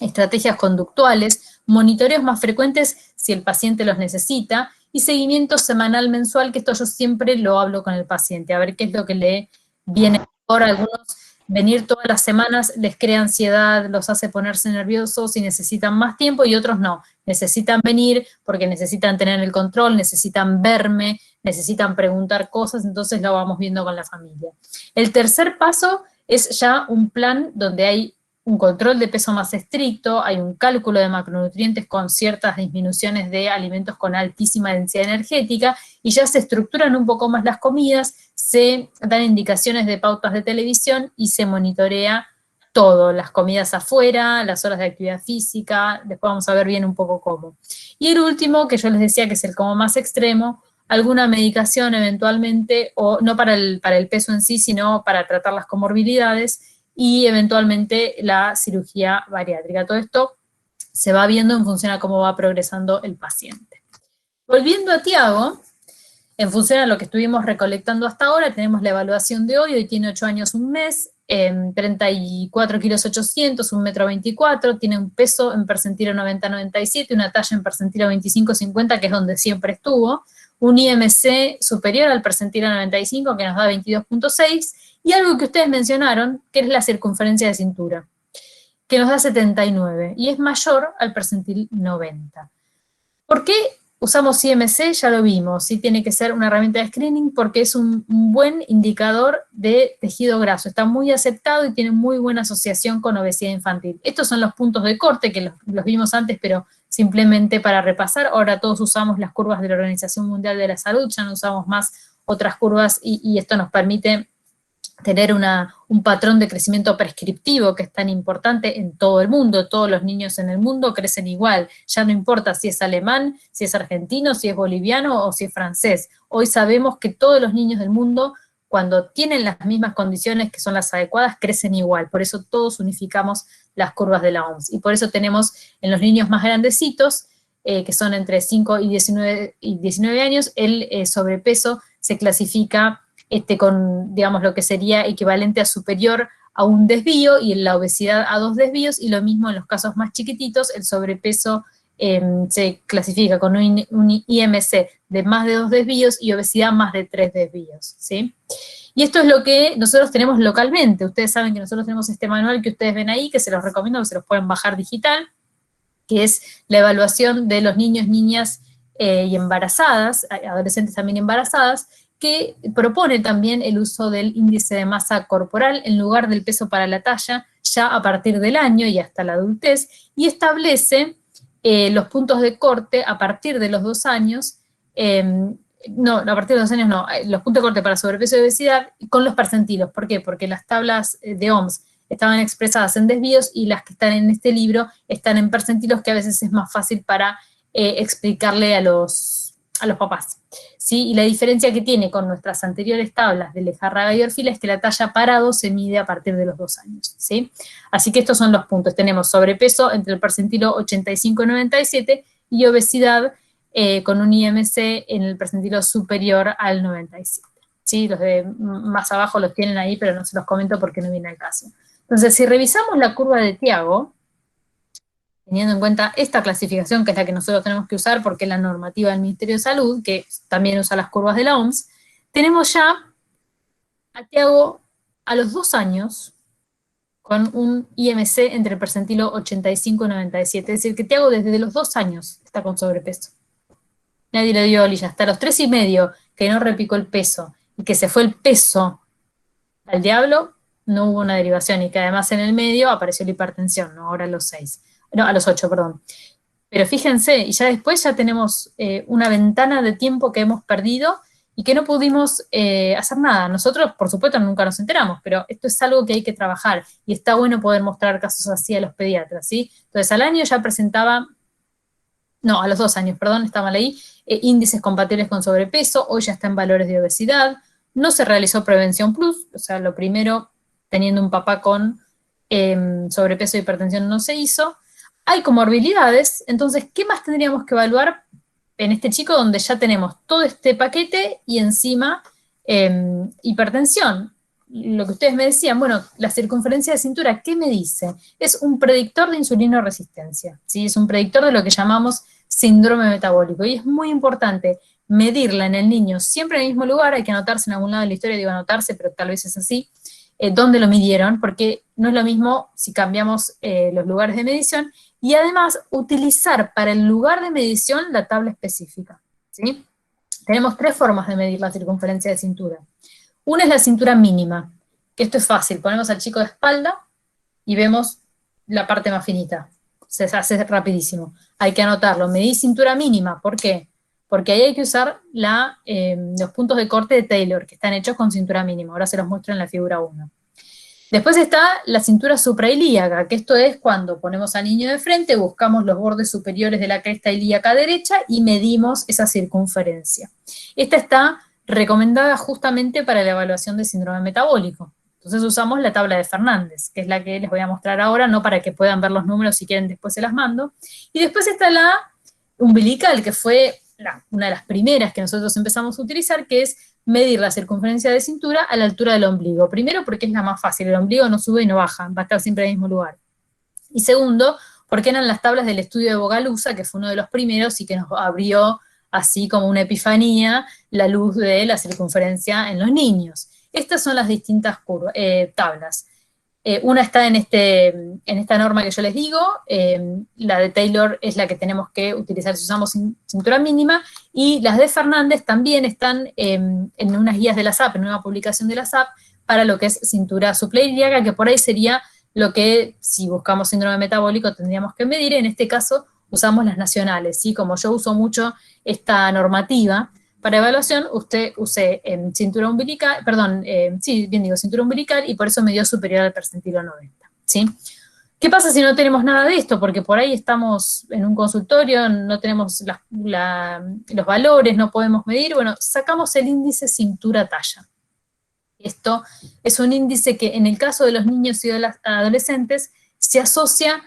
Estrategias conductuales, monitoreos más frecuentes si el paciente los necesita, y seguimiento semanal, mensual, que esto yo siempre lo hablo con el paciente, a ver qué es lo que le viene mejor. A algunos venir todas las semanas les crea ansiedad, los hace ponerse nerviosos y necesitan más tiempo, y otros no. Necesitan venir porque necesitan tener el control, necesitan verme, necesitan preguntar cosas, entonces lo vamos viendo con la familia. El tercer paso es ya un plan donde hay un control de peso más estricto, hay un cálculo de macronutrientes con ciertas disminuciones de alimentos con altísima densidad energética, y ya se estructuran un poco más las comidas, se dan indicaciones de pautas de televisión y se monitorea todo, las comidas afuera, las horas de actividad física, después vamos a ver bien un poco cómo. Y el último, que yo les decía que es el como más extremo, alguna medicación eventualmente, o no para el peso en sí, sino para tratar las comorbilidades, y eventualmente la cirugía bariátrica. Todo esto se va viendo en función a cómo va progresando el paciente. Volviendo a Tiago, en función a lo que estuvimos recolectando hasta ahora, tenemos la evaluación de hoy tiene 8 años, 1 mes, 34 kilos 800, 1,24 m, tiene un peso en percentilo 90-97, una talla en percentilo 25-50, que es donde siempre estuvo, un IMC superior al percentilo 95, que nos da 22,6, y algo que ustedes mencionaron, que es la circunferencia de cintura, que nos da 79, y es mayor al percentil 90. ¿Por qué usamos IMC? Ya lo vimos, sí, tiene que ser una herramienta de screening porque es un buen indicador de tejido graso, está muy aceptado y tiene muy buena asociación con obesidad infantil. Estos son los puntos de corte que los vimos antes, pero simplemente para repasar, ahora todos usamos las curvas de la Organización Mundial de la Salud, ya no usamos más otras curvas, y esto nos permite tener un patrón de crecimiento prescriptivo que es tan importante en todo el mundo. Todos los niños en el mundo crecen igual, ya no importa si es alemán, si es argentino, si es boliviano o si es francés. Hoy sabemos que todos los niños del mundo, cuando tienen las mismas condiciones que son las adecuadas, crecen igual. Por eso todos unificamos las curvas de la OMS. Y por eso tenemos en los niños más grandecitos, que son entre 5 y 19 años, el sobrepeso se clasifica con, digamos, lo que sería equivalente a superior a un desvío, y en la obesidad a 2 desvíos, y lo mismo en los casos más chiquititos, el sobrepeso se clasifica con un IMC de más de 2 desvíos y obesidad más de 3 desvíos, ¿sí? Y esto es lo que nosotros tenemos localmente. Ustedes saben que nosotros tenemos este manual que ustedes ven ahí, que se los recomiendo, que se los pueden bajar digital, que es la evaluación de los niños, niñas y embarazadas, adolescentes también embarazadas, que propone también el uso del índice de masa corporal en lugar del peso para la talla, ya a partir del año y hasta la adultez, y establece los puntos de corte a partir de los 2 años, no, a partir de 2 años no, los puntos de corte para sobrepeso y obesidad con los percentilos. ¿Por qué? Porque las tablas de OMS estaban expresadas en desvíos, y las que están en este libro están en percentilos, que a veces es más fácil para explicarle a los papás, ¿sí? Y la diferencia que tiene con nuestras anteriores tablas de Lejarraga y Orfila es que la talla parado se mide a partir de los 2 años, ¿sí? Así que estos son los puntos. Tenemos sobrepeso entre el percentilo 85 y 97, y obesidad con un IMC en el percentilo superior al 97, ¿sí? Los de más abajo los tienen ahí, pero no se los comento porque no viene al caso. Entonces, si revisamos la curva de Tiago, teniendo en cuenta esta clasificación, que es la que nosotros tenemos que usar porque es la normativa del Ministerio de Salud, que también usa las curvas de la OMS, tenemos ya a Tiago a los 2 años con un IMC entre el percentilo 85 y 97, es decir, que Tiago desde los 2 años está con sobrepeso. Nadie le dio bolilla, hasta los 3 y medio, que no repicó el peso, y que se fue el peso al diablo, no hubo una derivación, y que además en el medio apareció la hipertensión, ¿no? Ahora a los 6. No, a los 8, perdón. Pero fíjense, y ya después ya tenemos una ventana de tiempo que hemos perdido, y que no pudimos hacer nada. Nosotros, por supuesto, nunca nos enteramos, pero esto es algo que hay que trabajar, y está bueno poder mostrar casos así a los pediatras, ¿sí? Entonces, al año ya presentaba, no, a los 2 años, perdón, estaba ahí, índices compatibles con sobrepeso, hoy ya está en valores de obesidad, no se realizó prevención plus, o sea, lo primero, teniendo un papá con sobrepeso e hipertensión no se hizo. Hay comorbilidades, entonces, ¿qué más tendríamos que evaluar en este chico donde ya tenemos todo este paquete y encima hipertensión? Lo que ustedes me decían, bueno, la circunferencia de cintura, ¿qué me dice? Es un predictor de insulinoresistencia, ¿sí? Es un predictor de lo que llamamos síndrome metabólico, y es muy importante medirla en el niño siempre en el mismo lugar. Hay que anotarse en algún lado de la historia, digo anotarse, pero tal vez es así, dónde lo midieron, porque no es lo mismo si cambiamos los lugares de medición, y además utilizar para el lugar de medición la tabla específica, ¿sí? Tenemos 3 formas de medir la circunferencia de cintura. Una es la cintura mínima, que esto es fácil, ponemos al chico de espalda y vemos la parte más finita, se hace rapidísimo. Hay que anotarlo, medí cintura mínima, ¿por qué? Porque ahí hay que usar los puntos de corte de Taylor, que están hechos con cintura mínima, ahora se los muestro en la figura 1. Después está la cintura suprailíaca, que esto es cuando ponemos al niño de frente, buscamos los bordes superiores de la cresta ilíaca derecha y medimos esa circunferencia. Esta está recomendada justamente para la evaluación de síndrome metabólico. Entonces usamos la tabla de Fernández, que es la que les voy a mostrar ahora, no para que puedan ver los números, si quieren después se las mando. Y después está la umbilical, que fue una de las primeras que nosotros empezamos a utilizar, que es medir la circunferencia de cintura a la altura del ombligo. Primero, porque es la más fácil, el ombligo no sube y no baja, va a estar siempre en el mismo lugar. Y segundo, porque eran las tablas del estudio de Bogalusa, que fue uno de los primeros y que nos abrió así como una epifanía la luz de la circunferencia en los niños. Estas son las distintas tablas. Una está en esta norma que yo les digo, la de Taylor es la que tenemos que utilizar si usamos cintura mínima, y las de Fernández también están en unas guías de la SAP, en una publicación de la SAP, para lo que es cintura suprailíaca, que por ahí sería lo que, si buscamos síndrome metabólico, tendríamos que medir. En este caso usamos las nacionales, ¿sí? Como yo uso mucho esta normativa para evaluación, usted use cintura umbilical, cintura umbilical, y por eso me dio superior al percentilo 90, ¿sí? ¿Qué pasa si no tenemos nada de esto? Porque por ahí estamos en un consultorio, no tenemos los valores, no podemos medir. Bueno, sacamos el índice cintura-talla. Esto es un índice que en el caso de los niños y de los adolescentes se asocia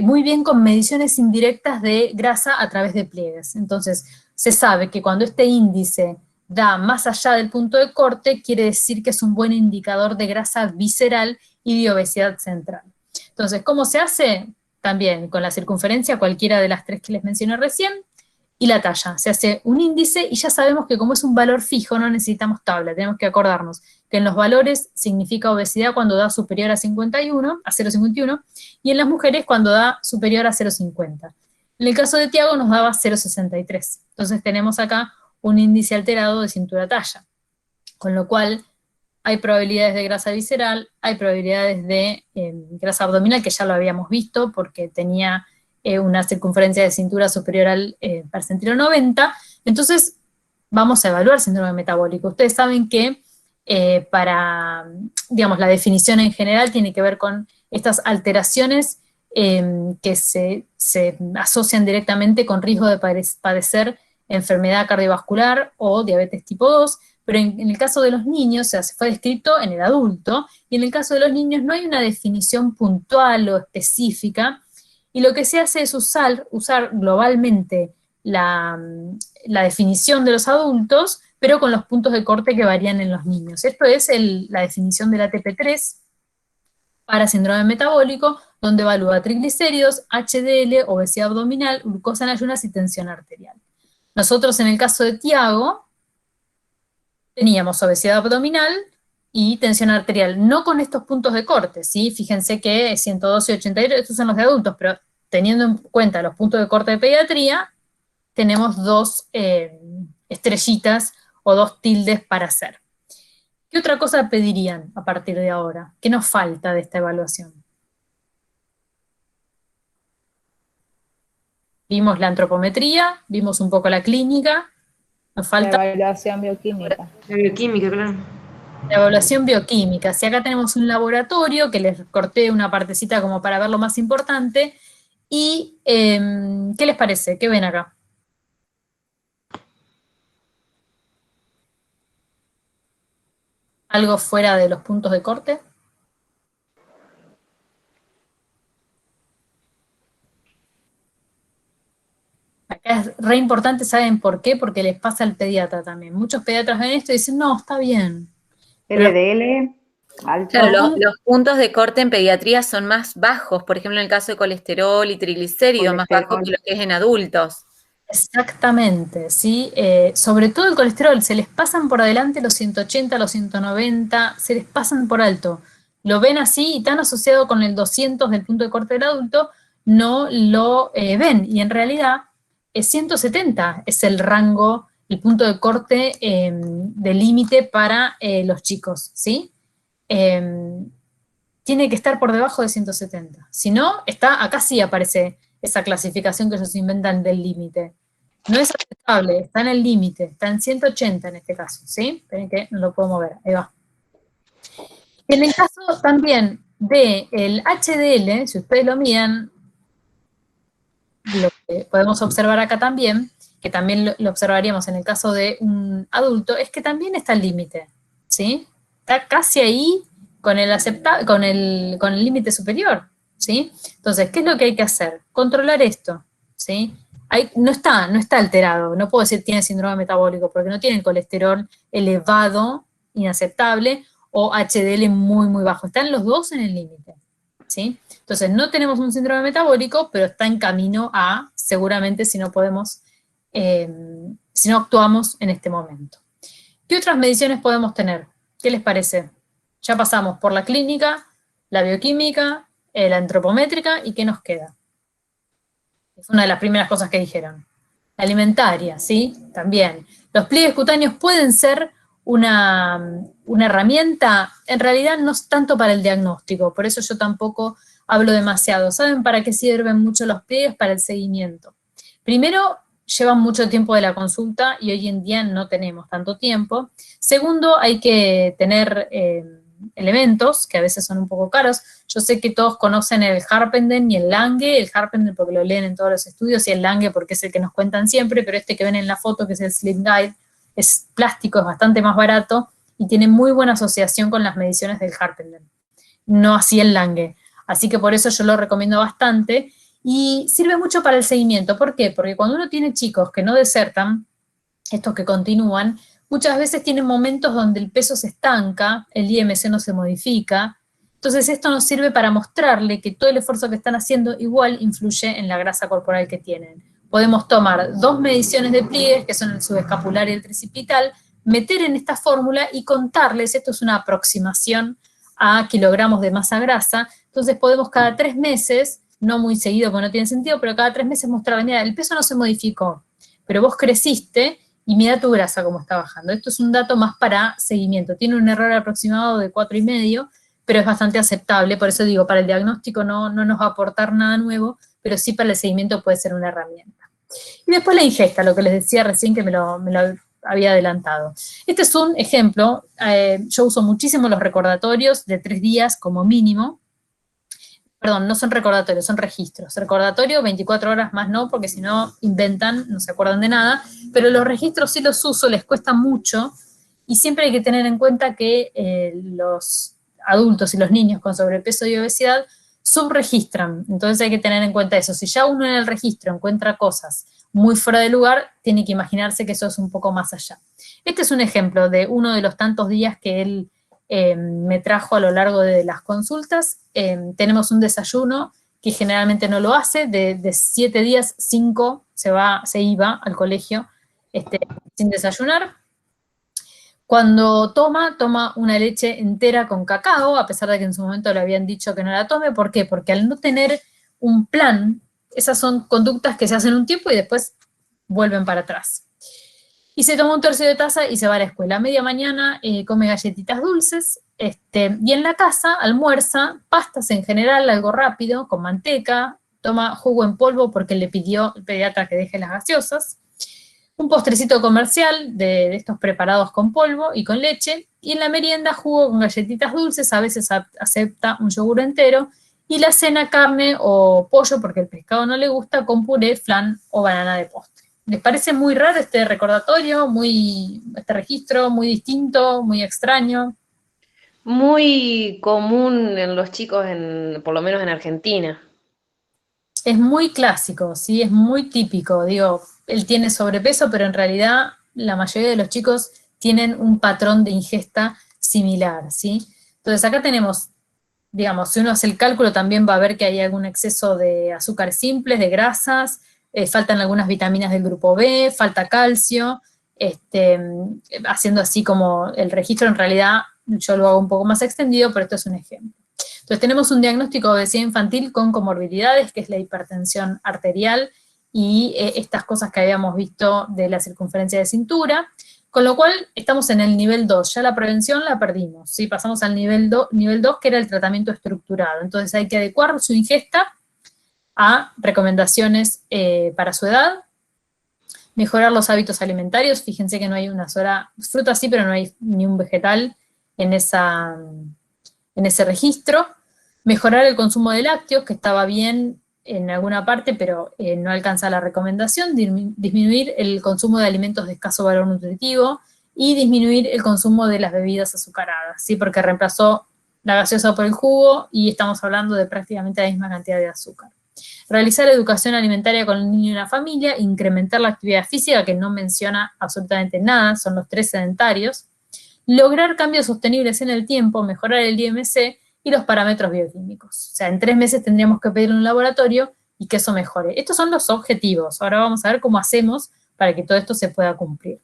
muy bien con mediciones indirectas de grasa a través de pliegues. Entonces, se sabe que cuando este índice da más allá del punto de corte, quiere decir que es un buen indicador de grasa visceral y de obesidad central. Entonces, ¿cómo se hace? También con la circunferencia, cualquiera de las 3 que les mencioné recién, y la talla. Se hace un índice y ya sabemos que como es un valor fijo, no necesitamos tabla, tenemos que acordarnos que en los valores significa obesidad cuando da superior a 0,51, y en las mujeres cuando da superior a 0,50. En el caso de Tiago nos daba 0,63. Entonces tenemos acá un índice alterado de cintura-talla, con lo cual hay probabilidades de grasa visceral, hay probabilidades de grasa abdominal, que ya lo habíamos visto porque tenía una circunferencia de cintura superior al percentilo 90. Entonces vamos a evaluar síndrome metabólico. Ustedes saben que la definición en general tiene que ver con estas alteraciones que se asocian directamente con riesgo de padecer enfermedad cardiovascular o diabetes tipo 2, pero en el caso de los niños, o sea, se fue descrito en el adulto, y en el caso de los niños no hay una definición puntual o específica, y lo que se hace es usar globalmente la definición de los adultos, pero con los puntos de corte que varían en los niños. Esto es la definición del ATP3 para síndrome metabólico, donde evalúa triglicéridos, HDL, obesidad abdominal, glucosa en ayunas y tensión arterial. Nosotros en el caso de Tiago teníamos obesidad abdominal y tensión arterial, no con estos puntos de corte, ¿sí? Fíjense que 112 y 83, estos son los de adultos, pero teniendo en cuenta los puntos de corte de pediatría, tenemos 2 estrellitas o 2 tildes para hacer. ¿Qué otra cosa pedirían a partir de ahora? ¿Qué nos falta de esta evaluación? Vimos la antropometría, vimos un poco la clínica, Nos falta
la evaluación bioquímica.
La bioquímica, claro.
la evaluación bioquímica. Si acá tenemos un laboratorio, que les corté una partecita como para ver lo más importante, y ¿qué les parece? ¿Qué ven acá? ¿Algo fuera de los puntos de corte? Acá es re importante, ¿saben por qué? Porque les pasa al pediatra también. Muchos pediatras ven esto y dicen, no, está bien.
LDL, alto.
Claro, los puntos de corte en pediatría son más bajos, por ejemplo, en el caso de colesterol y triglicéridos, más bajos que lo que es en adultos.
Exactamente, ¿sí? Sobre todo el colesterol, se les pasan por adelante los 180, los 190, se les pasan por alto. Lo ven así y tan asociado con el 200 del punto de corte del adulto, no lo ven. Y en realidad, 170 es el rango, el punto de corte de límite para los chicos, ¿sí? Tiene que estar por debajo de 170. Si no, acá sí aparece esa clasificación que ellos inventan del límite. No es aceptable, está en el límite, está en 180 en este caso, ¿sí? Esperen que no lo puedo mover, ahí va. En el caso también del HDL, si ustedes lo miden, lo que podemos observar acá también, que también lo observaríamos en el caso de un adulto, es que también está el límite, ¿sí? Está casi ahí con el límite superior, ¿sí? Entonces, ¿qué es lo que hay que hacer? Controlar esto, ¿sí? No está alterado, no puedo decir tiene síndrome metabólico, porque no tiene colesterol elevado, inaceptable, o HDL muy, muy bajo. Están los dos en el límite, ¿sí? Entonces, no tenemos un síndrome metabólico, pero está en camino a, seguramente, si no actuamos en este momento. ¿Qué otras mediciones podemos tener? ¿Qué les parece? Ya pasamos por la clínica, la bioquímica, la antropométrica, ¿y qué nos queda? Es una de las primeras cosas que dijeron. La alimentaria, ¿sí? También. Los pliegues cutáneos pueden ser una herramienta, en realidad no es tanto para el diagnóstico, por eso yo tampoco hablo demasiado. ¿Saben para qué sirven mucho los pliegues? Para el seguimiento. Primero, llevan mucho tiempo de la consulta y hoy en día no tenemos tanto tiempo. Segundo, hay que tener elementos que a veces son un poco caros. Yo sé que todos conocen el Harpenden y el Lange, el Harpenden porque lo leen en todos los estudios y el Lange porque es el que nos cuentan siempre, pero este que ven en la foto, que es el Sleep Guide, es plástico, es bastante más barato y tiene muy buena asociación con las mediciones del Harpenden. No así el Lange. Así que por eso yo lo recomiendo bastante y sirve mucho para el seguimiento. ¿Por qué? Porque cuando uno tiene chicos que no desertan, estos que continúan, muchas veces tienen momentos donde el peso se estanca, el IMC no se modifica, entonces esto nos sirve para mostrarle que todo el esfuerzo que están haciendo igual influye en la grasa corporal que tienen. Podemos tomar 2 mediciones de pliegues, que son el subescapular y el tricipital, meter en esta fórmula y contarles, esto es una aproximación a kilogramos de masa grasa, entonces podemos cada 3 meses, no muy seguido porque no tiene sentido, pero cada 3 meses mostrarle, mira, el peso no se modificó, pero vos creciste, y mira tu grasa cómo está bajando. Esto es un dato más para seguimiento. Tiene un error aproximado de 4,5, pero es bastante aceptable. Por eso digo, para el diagnóstico no nos va a aportar nada nuevo, pero sí para el seguimiento puede ser una herramienta. Y después la ingesta, lo que les decía recién que me lo había adelantado. Este es un ejemplo. Yo uso muchísimo los recordatorios de 3 días como mínimo. Perdón, no son recordatorios, son registros. Recordatorio, 24 horas más no, porque si no inventan, no se acuerdan de nada, pero los registros sí los uso, les cuesta mucho, y siempre hay que tener en cuenta que los adultos y los niños con sobrepeso y obesidad subregistran, entonces hay que tener en cuenta eso. Si ya uno en el registro encuentra cosas muy fuera de lugar, tiene que imaginarse que eso es un poco más allá. Este es un ejemplo de uno de los tantos días que él me trajo a lo largo de las consultas. Tenemos un desayuno que generalmente no lo hace, de 7 días, 5 se iba al colegio sin desayunar. Cuando toma una leche entera con cacao, a pesar de que en su momento le habían dicho que no la tome. ¿Por qué? Porque al no tener un plan, esas son conductas que se hacen un tiempo y después vuelven para atrás. Y se toma 1/3 de taza y se va a la escuela. A media mañana come galletitas dulces, y en la casa almuerza pastas en general, algo rápido, con manteca, toma jugo en polvo porque le pidió el pediatra que deje las gaseosas, un postrecito comercial de estos preparados con polvo y con leche, y en la merienda jugo con galletitas dulces, a veces acepta un yogur entero, y la cena carne o pollo, porque el pescado no le gusta, con puré, flan o banana de postre. ¿Les parece muy raro este recordatorio, este registro, muy distinto, muy extraño?
Muy común en los chicos, por lo menos en Argentina.
Es muy clásico, ¿sí? Es muy típico. Digo, él tiene sobrepeso, pero en realidad la mayoría de los chicos tienen un patrón de ingesta similar, ¿sí? Entonces acá tenemos, digamos, si uno hace el cálculo también va a ver que hay algún exceso de azúcares simples, de grasas, faltan algunas vitaminas del grupo B, falta calcio, haciendo así como el registro en realidad yo lo hago un poco más extendido, pero esto es un ejemplo. Entonces tenemos un diagnóstico de obesidad infantil con comorbilidades, que es la hipertensión arterial y estas cosas que habíamos visto de la circunferencia de cintura, con lo cual estamos en el nivel 2, ya la prevención la perdimos, ¿sí? Pasamos al nivel 2, que era el tratamiento estructurado, entonces hay que adecuar su ingesta a recomendaciones para su edad, mejorar los hábitos alimentarios, fíjense que no hay una sola fruta, sí, pero no hay ni un vegetal en ese registro, mejorar el consumo de lácteos, que estaba bien en alguna parte, pero no alcanza la recomendación, disminuir el consumo de alimentos de escaso valor nutritivo, y disminuir el consumo de las bebidas azucaradas, ¿sí? Porque reemplazó la gaseosa por el jugo, y estamos hablando de prácticamente la misma cantidad de azúcar. Realizar educación alimentaria con el niño y la familia, incrementar la actividad física, que no menciona absolutamente nada, son los 3 sedentarios, lograr cambios sostenibles en el tiempo, mejorar el IMC y los parámetros bioquímicos. O sea, en 3 meses tendríamos que pedirle un laboratorio y que eso mejore. Estos son los objetivos. Ahora vamos a ver cómo hacemos para que todo esto se pueda cumplir.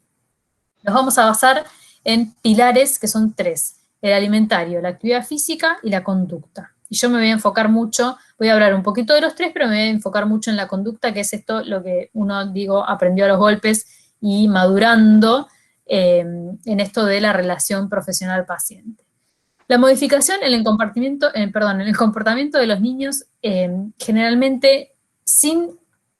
Nos vamos a basar en pilares que son 3. El alimentario, la actividad física y la conducta. Y yo me voy a enfocar mucho, voy a hablar un poquito de los 3, pero me voy a enfocar mucho en la conducta, que es esto lo que uno, aprendió a los golpes y madurando en esto de la relación profesional-paciente. La modificación en el comportamiento de los niños, generalmente,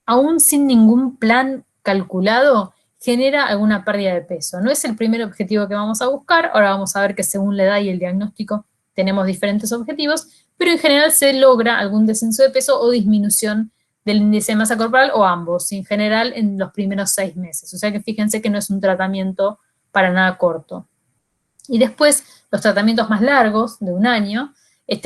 aún sin ningún plan calculado, genera alguna pérdida de peso. No es el primer objetivo que vamos a buscar, ahora vamos a ver que según la edad y el diagnóstico tenemos diferentes objetivos, pero en general se logra algún descenso de peso o disminución del índice de masa corporal, o ambos, en general en los primeros 6 meses. O sea que fíjense que no es un tratamiento para nada corto. Y después, los tratamientos más largos, de 1 año,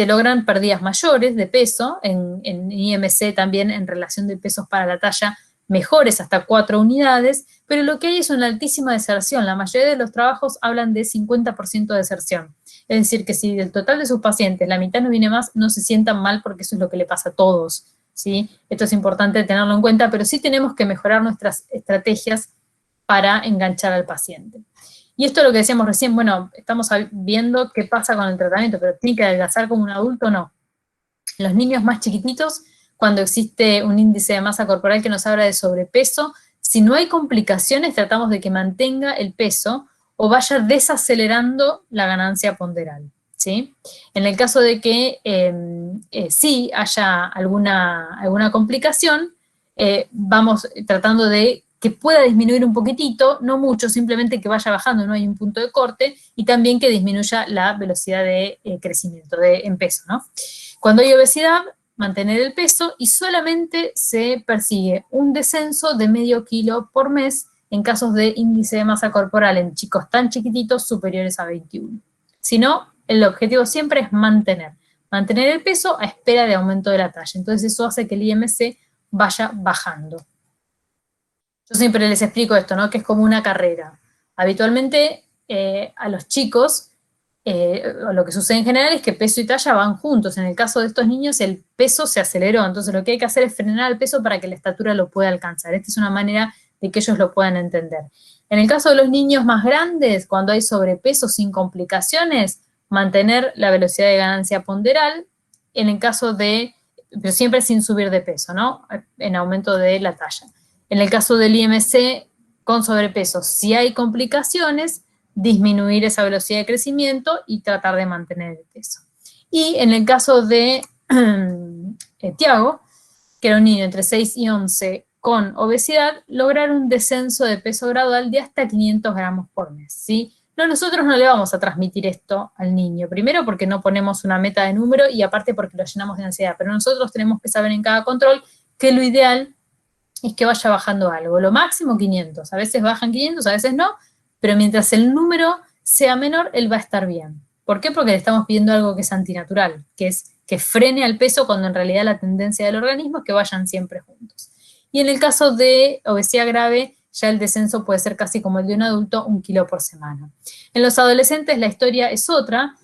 logran pérdidas mayores de peso, en IMC también en relación de pesos para la talla, mejores hasta 4 unidades, pero lo que hay es una altísima deserción. La mayoría de los trabajos hablan de 50% de deserción. Es decir, que si del total de sus pacientes la mitad no viene más, no se sientan mal, porque eso es lo que le pasa a todos, ¿sí? Esto es importante tenerlo en cuenta, pero sí tenemos que mejorar nuestras estrategias para enganchar al paciente. Y esto es lo que decíamos recién, bueno, estamos viendo qué pasa con el tratamiento, pero ¿tiene que adelgazar como un adulto o no? Los niños más chiquititos, cuando existe un índice de masa corporal que nos habla de sobrepeso, si no hay complicaciones, tratamos de que mantenga el peso o vaya desacelerando la ganancia ponderal, ¿sí? En el caso de que sí haya alguna complicación, vamos tratando de que pueda disminuir un poquitito, no mucho, simplemente que vaya bajando, no hay un punto de corte, y también que disminuya la velocidad de crecimiento en peso, ¿no? Cuando hay obesidad, mantener el peso, y solamente se persigue un descenso de medio kilo por mes en casos de índice de masa corporal en chicos tan chiquititos superiores a 21. Si no, el objetivo siempre es mantener el peso a espera de aumento de la talla. Entonces eso hace que el IMC vaya bajando. Yo siempre les explico esto, ¿no? Que es como una carrera. Habitualmente a los chicos, lo que sucede en general es que peso y talla van juntos. En el caso de estos niños el peso se aceleró, entonces lo que hay que hacer es frenar el peso para que la estatura lo pueda alcanzar. Esta es una manera de que ellos lo puedan entender. En el caso de los niños más grandes, cuando hay sobrepeso sin complicaciones, mantener la velocidad de ganancia ponderal, en el caso pero siempre sin subir de peso, ¿no? En aumento de la talla. En el caso del IMC con sobrepeso, si hay complicaciones, disminuir esa velocidad de crecimiento y tratar de mantener el peso. Y en el caso de Tiago, que era un niño entre 6 y 11, con obesidad lograr un descenso de peso gradual de hasta 500 gramos por mes, ¿sí? No, nosotros no le vamos a transmitir esto al niño, primero porque no ponemos una meta de número y aparte porque lo llenamos de ansiedad, pero nosotros tenemos que saber en cada control que lo ideal es que vaya bajando algo, lo máximo 500, a veces bajan 500, a veces no, pero mientras el número sea menor, él va a estar bien. ¿Por qué? Porque le estamos pidiendo algo que es antinatural, que es que frene al peso cuando en realidad la tendencia del organismo es que vayan siempre juntos. Y en el caso de obesidad grave, ya el descenso puede ser casi como el de un adulto, 1 kilo por semana. En los adolescentes la historia es otra,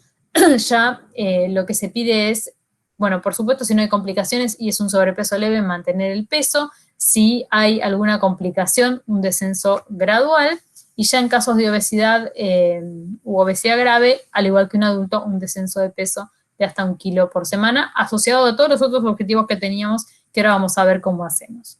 ya lo que se pide es, bueno, por supuesto si no hay complicaciones y es un sobrepeso leve, mantener el peso, si hay alguna complicación, un descenso gradual, y ya en casos de obesidad u obesidad grave, al igual que un adulto, un descenso de peso de hasta 1 kilo por semana, asociado a todos los otros objetivos que teníamos, que ahora vamos a ver cómo hacemos.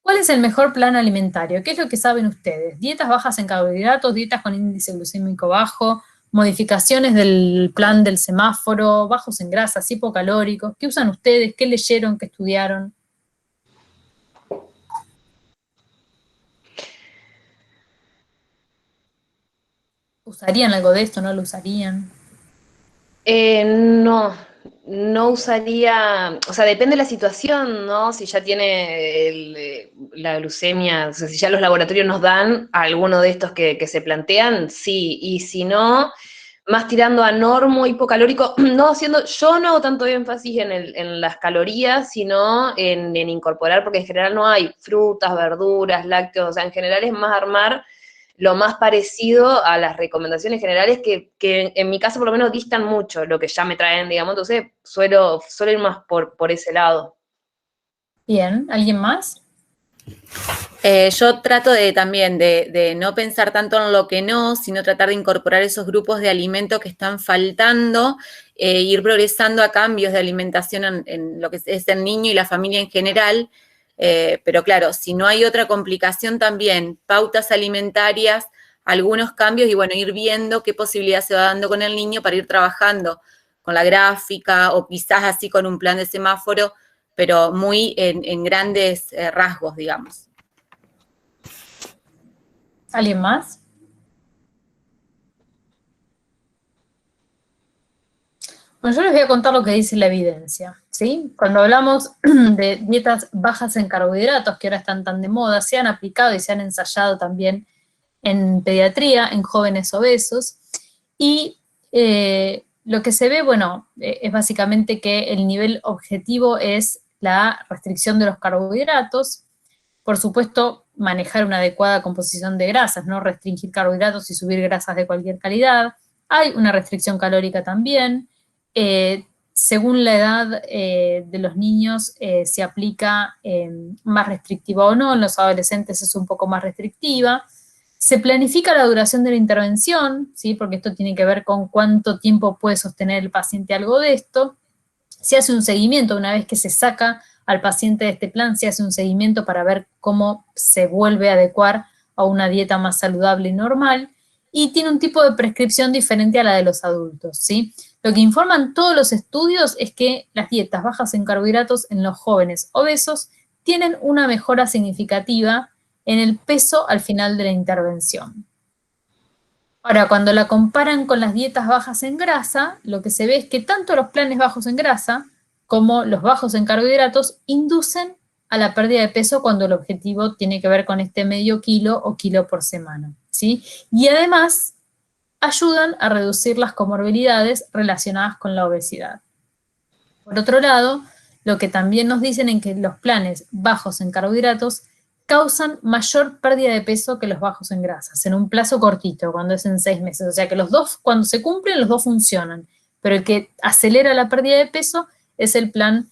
¿Cuál es el mejor plan alimentario? ¿Qué es lo que saben ustedes? ¿Dietas bajas en carbohidratos, dietas con índice glucémico bajo, modificaciones del plan del semáforo, bajos en grasas, hipocalóricos? ¿Qué usan ustedes? ¿Qué leyeron? ¿Qué estudiaron? ¿Usarían algo de esto? ¿No lo usarían?
No usaría, o sea, depende de la situación, ¿no? Si ya tiene la glucemia, o sea, si ya los laboratorios nos dan alguno de estos que se plantean, sí, y si no, más tirando a normo hipocalórico, yo no hago tanto énfasis en las calorías, sino en incorporar, porque en general no hay frutas, verduras, lácteos, o sea, en general es más armar lo más parecido a las recomendaciones generales que en mi caso por lo menos distan mucho lo que ya me traen, digamos, entonces suelo ir más por ese lado.
Bien, ¿alguien más?
Yo trato también de no pensar tanto en lo que no, sino tratar de incorporar esos grupos de alimentos que están faltando, ir progresando a cambios de alimentación en lo que es el niño y la familia en general. Pero claro, si no hay otra complicación también, pautas alimentarias, algunos cambios y bueno, ir viendo qué posibilidad se va dando con el niño para ir trabajando con la gráfica o quizás así con un plan de semáforo, pero muy en grandes rasgos, digamos.
¿Alguien más? Bueno, yo les voy a contar lo que dice la evidencia, ¿sí? Cuando hablamos de dietas bajas en carbohidratos, que ahora están tan de moda, se han aplicado y se han ensayado también en pediatría, en jóvenes obesos, y lo que se ve, bueno, es básicamente que el nivel objetivo es la restricción de los carbohidratos, por supuesto, manejar una adecuada composición de grasas, no restringir carbohidratos y subir grasas de cualquier calidad. Hay una restricción calórica también. Según la edad de los niños se aplica más restrictiva o no, en los adolescentes es un poco más restrictiva. Se planifica la duración de la intervención, ¿sí? Porque esto tiene que ver con cuánto tiempo puede sostener el paciente algo de esto. Se hace un seguimiento, una vez que se saca al paciente de este plan, se hace un seguimiento para ver cómo se vuelve a adecuar a una dieta más saludable y normal, y tiene un tipo de prescripción diferente a la de los adultos, ¿sí? Lo que informan todos los estudios es que las dietas bajas en carbohidratos en los jóvenes obesos tienen una mejora significativa en el peso al final de la intervención. Ahora, cuando la comparan con las dietas bajas en grasa, lo que se ve es que tanto los planes bajos en grasa como los bajos en carbohidratos inducen a la pérdida de peso cuando el objetivo tiene que ver con este medio kilo o kilo por semana, ¿sí? Y además ayudan a reducir las comorbilidades relacionadas con la obesidad. Por otro lado, lo que también nos dicen es que los planes bajos en carbohidratos causan mayor pérdida de peso que los bajos en grasas, en un plazo cortito, cuando es en 6 meses. O sea que los dos, cuando se cumplen, los dos funcionan, pero el que acelera la pérdida de peso es el plan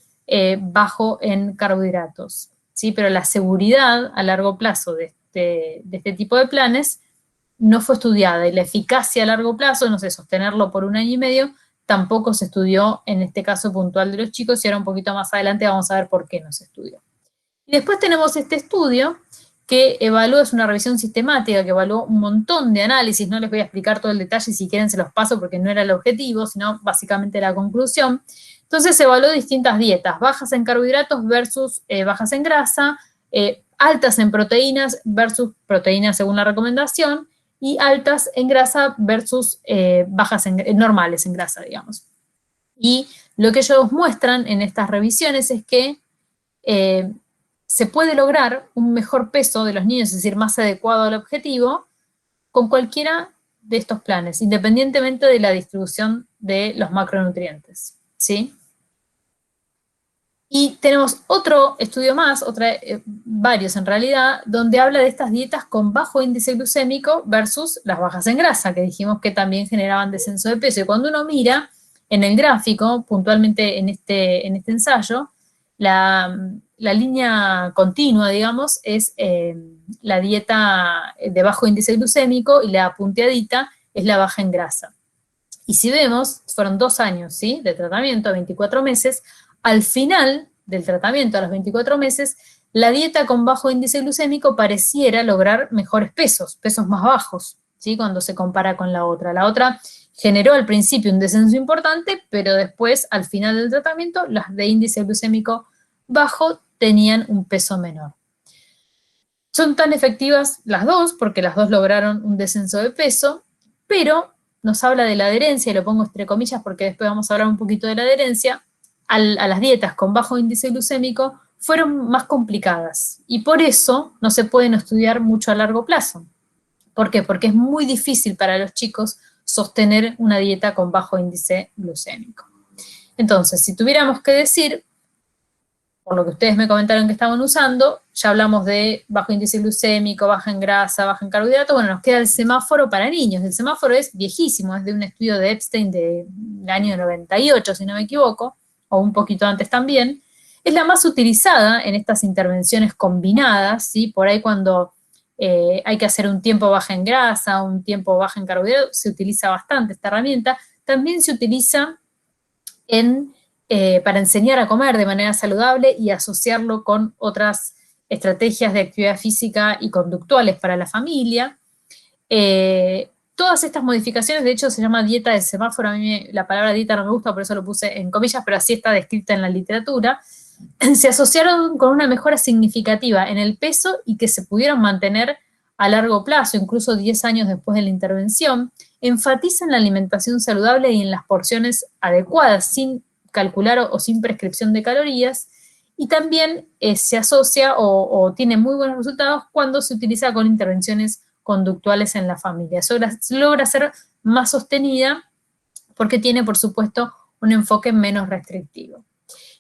bajo en carbohidratos, ¿sí? Pero la seguridad a largo plazo de este tipo de planes no fue estudiada, y la eficacia a largo plazo, no sé, sostenerlo por 1 año y medio, tampoco se estudió en este caso puntual de los chicos, y ahora un poquito más adelante vamos a ver por qué no se estudió. Y después tenemos este estudio que evalúa, es una revisión sistemática que evaluó un montón de análisis, no les voy a explicar todo el detalle, si quieren se los paso porque no era el objetivo, sino básicamente la conclusión. Entonces se evaluó distintas dietas, bajas en carbohidratos versus bajas en grasa, altas en proteínas versus proteínas según la recomendación, y altas en grasa versus bajas normales en grasa, digamos. Y lo que ellos muestran en estas revisiones es que se puede lograr un mejor peso de los niños, es decir, más adecuado al objetivo, con cualquiera de estos planes, independientemente de la distribución de los macronutrientes, ¿sí? Y tenemos otro estudio más, varios en realidad, donde habla de estas dietas con bajo índice glucémico versus las bajas en grasa, que dijimos que también generaban descenso de peso. Y cuando uno mira en el gráfico, puntualmente en este ensayo, la línea continua, digamos, es la dieta de bajo índice glucémico, y la punteadita es la baja en grasa. Y si vemos, fueron 2 años, ¿sí?, de tratamiento, 24 meses, al final del tratamiento, a los 24 meses, la dieta con bajo índice glucémico pareciera lograr mejores pesos más bajos, ¿sí?, cuando se compara con la otra. La otra generó al principio un descenso importante, pero después, al final del tratamiento, las de índice glucémico bajo tenían un peso menor. Son tan efectivas las dos, porque las dos lograron un descenso de peso, pero nos habla de la adherencia, y lo pongo entre comillas porque después vamos a hablar un poquito de la adherencia, a las dietas con bajo índice glucémico fueron más complicadas, y por eso no se pueden estudiar mucho a largo plazo. ¿Por qué? Porque es muy difícil para los chicos sostener una dieta con bajo índice glucémico. Entonces, si tuviéramos que decir, por lo que ustedes me comentaron que estaban usando, ya hablamos de bajo índice glucémico, baja en grasa, baja en carbohidratos, bueno, nos queda el semáforo para niños. El semáforo es viejísimo, es de un estudio de Epstein del año 98, si no me equivoco, o un poquito antes también. Es la más utilizada en estas intervenciones combinadas, ¿sí? Por ahí cuando hay que hacer un tiempo baja en grasa, un tiempo baja en carbohidratos, se utiliza bastante esta herramienta. También se utiliza para enseñar a comer de manera saludable y asociarlo con otras estrategias de actividad física y conductuales para la familia. Todas estas modificaciones, de hecho, se llama dieta de semáforo. A mí la palabra dieta no me gusta, por eso lo puse en comillas, pero así está descrita en la literatura. Se asociaron con una mejora significativa en el peso y que se pudieron mantener a largo plazo, incluso 10 años después de la intervención. Enfatizan la alimentación saludable y en las porciones adecuadas, sin calcular o sin prescripción de calorías, y también se asocia o tiene muy buenos resultados cuando se utiliza con intervenciones conductuales en la familia. Eso logra ser más sostenida porque tiene, por supuesto, un enfoque menos restrictivo.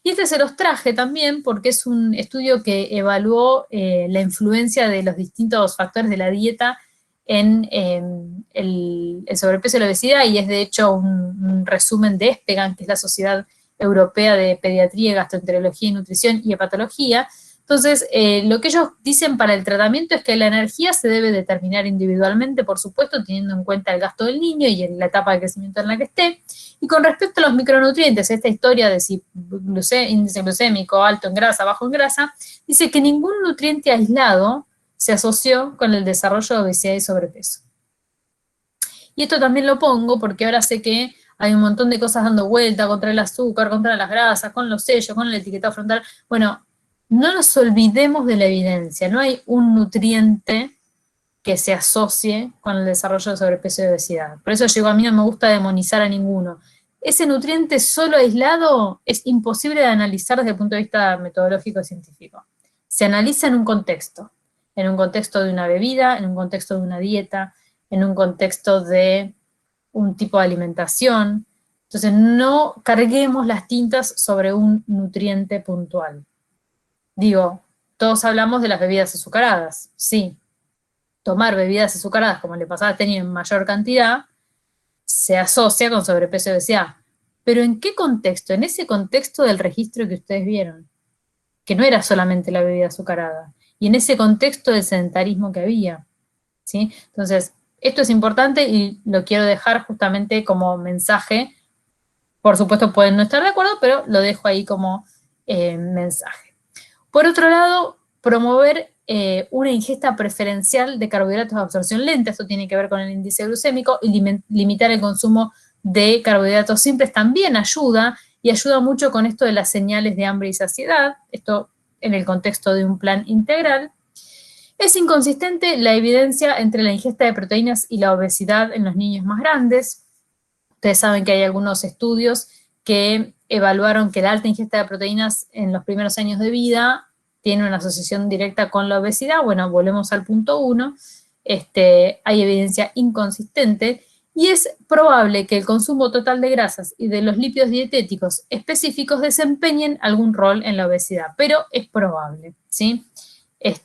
Y este se los traje también porque es un estudio que evaluó la influencia de los distintos factores de la dieta en el sobrepeso y la obesidad, y es de hecho un resumen de ESPGHAN, que es la Sociedad Europea de Pediatría, Gastroenterología y Nutrición y Hepatología. Entonces, lo que ellos dicen para el tratamiento es que la energía se debe determinar individualmente, por supuesto, teniendo en cuenta el gasto del niño y la etapa de crecimiento en la que esté. Y con respecto a los micronutrientes, esta historia de si índice glucémico alto en grasa, bajo en grasa, dice que ningún nutriente aislado se asoció con el desarrollo de obesidad y sobrepeso. Y esto también lo pongo porque ahora sé que hay un montón de cosas dando vuelta contra el azúcar, contra las grasas, con los sellos, con el etiquetado frontal. Bueno, no nos olvidemos de la evidencia. No hay un nutriente que se asocie con el desarrollo de sobrepeso y obesidad. Por eso a mí no me gusta demonizar a ninguno. Ese nutriente solo aislado es imposible de analizar desde el punto de vista metodológico y científico. Se analiza en un contexto de una bebida, en un contexto de una dieta, en un contexto de un tipo de alimentación. Entonces no carguemos las tintas sobre un nutriente puntual. Digo, todos hablamos de las bebidas azucaradas, sí. Tomar bebidas azucaradas, como le pasaba a Teni, en mayor cantidad, se asocia con sobrepeso y obesidad. Pero ¿en qué contexto? En ese contexto del registro que ustedes vieron, que no era solamente la bebida azucarada, y en ese contexto del sedentarismo que había, ¿sí? Entonces, esto es importante y lo quiero dejar justamente como mensaje. Por supuesto pueden no estar de acuerdo, pero lo dejo ahí como mensaje. Por otro lado, promover una ingesta preferencial de carbohidratos de absorción lenta. Esto tiene que ver con el índice glucémico, y limitar el consumo de carbohidratos simples también ayuda, y ayuda mucho con esto de las señales de hambre y saciedad. Esto en el contexto de un plan integral. Es inconsistente la evidencia entre la ingesta de proteínas y la obesidad en los niños más grandes. Ustedes saben que hay algunos estudios que evaluaron que la alta ingesta de proteínas en los primeros años de vida tiene una asociación directa con la obesidad. Bueno, volvemos al punto 1. Hay evidencia inconsistente y es probable que el consumo total de grasas y de los lípidos dietéticos específicos desempeñen algún rol en la obesidad, pero es probable, ¿sí?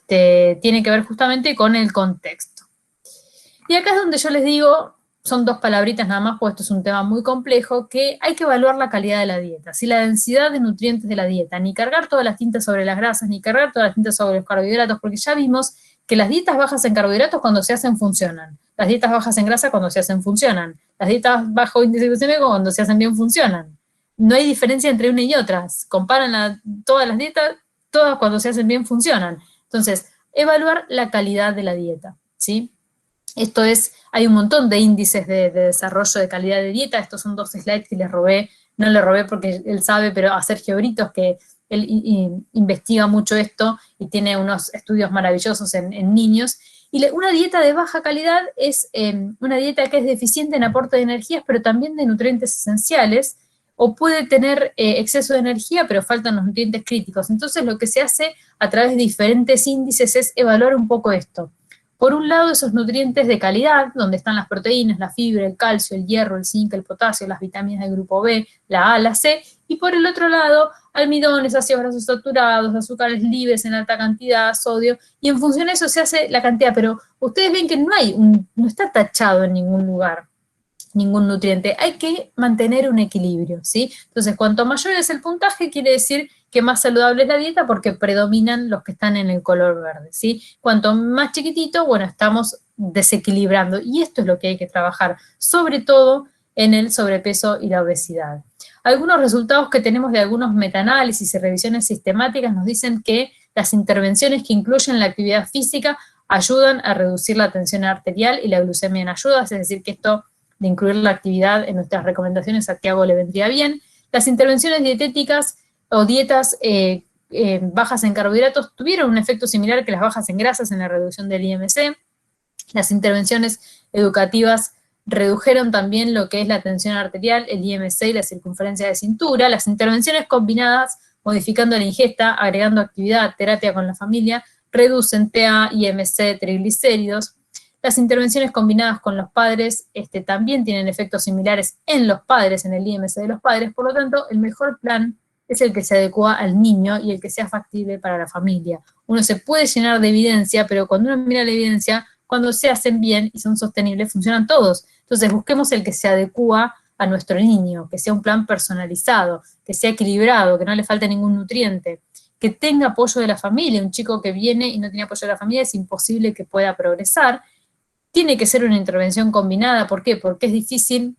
Tiene que ver justamente con el contexto. Y acá es donde yo les digo, son 2 palabritas nada más, porque esto es un tema muy complejo, que hay que evaluar la calidad de la dieta, ¿sí? La densidad de nutrientes de la dieta, ni cargar todas las tintas sobre las grasas, ni cargar todas las tintas sobre los carbohidratos, porque ya vimos que las dietas bajas en carbohidratos cuando se hacen funcionan, las dietas bajas en grasa cuando se hacen funcionan, las dietas bajo índice glucémico cuando se hacen bien funcionan. No hay diferencia entre una y otra, comparan todas las dietas, todas cuando se hacen bien funcionan. Entonces, evaluar la calidad de la dieta, ¿sí? Esto es, hay un montón de índices de desarrollo de calidad de dieta. Estos son 2 slides que les robé, no le robé porque él sabe, pero a Sergio Britos, que él investiga mucho esto y tiene unos estudios maravillosos en niños. Y una dieta de baja calidad es una dieta que es deficiente en aporte de energías, pero también de nutrientes esenciales, o puede tener exceso de energía, pero faltan los nutrientes críticos. Entonces, lo que se hace a través de diferentes índices es evaluar un poco esto. Por un lado, esos nutrientes de calidad, donde están las proteínas, la fibra, el calcio, el hierro, el zinc, el potasio, las vitaminas del grupo B, la A, la C, y por el otro lado, almidones, ácidos grasos saturados, azúcares libres en alta cantidad, sodio, y en función de eso se hace la cantidad, pero ustedes ven que no está tachado en ningún lugar ningún nutriente, hay que mantener un equilibrio, ¿sí? Entonces, cuanto mayor es el puntaje, quiere decir que más saludable es la dieta porque predominan los que están en el color verde, ¿sí? Cuanto más chiquitito, bueno, estamos desequilibrando, y esto es lo que hay que trabajar, sobre todo en el sobrepeso y la obesidad. Algunos resultados que tenemos de algunos metaanálisis y revisiones sistemáticas nos dicen que las intervenciones que incluyen la actividad física ayudan a reducir la tensión arterial y la glucemia en ayudas, es decir, que esto de incluir la actividad en nuestras recomendaciones a Tiago le vendría bien. Las intervenciones dietéticas o dietas bajas en carbohidratos tuvieron un efecto similar que las bajas en grasas en la reducción del IMC. Las intervenciones educativas redujeron también lo que es la tensión arterial, el IMC y la circunferencia de cintura. Las intervenciones combinadas, modificando la ingesta, agregando actividad, terapia con la familia, reducen TA, IMC, triglicéridos. Las intervenciones combinadas con los padres también tienen efectos similares en los padres, en el IMC de los padres, por lo tanto, el mejor plan es el que se adecua al niño y el que sea factible para la familia. Uno se puede llenar de evidencia, pero cuando uno mira la evidencia, cuando se hacen bien y son sostenibles, funcionan todos. Entonces, busquemos el que se adecua a nuestro niño, que sea un plan personalizado, que sea equilibrado, que no le falte ningún nutriente, que tenga apoyo de la familia. Un chico que viene y no tiene apoyo de la familia es imposible que pueda progresar. Tiene que ser una intervención combinada. ¿Por qué? Porque es difícil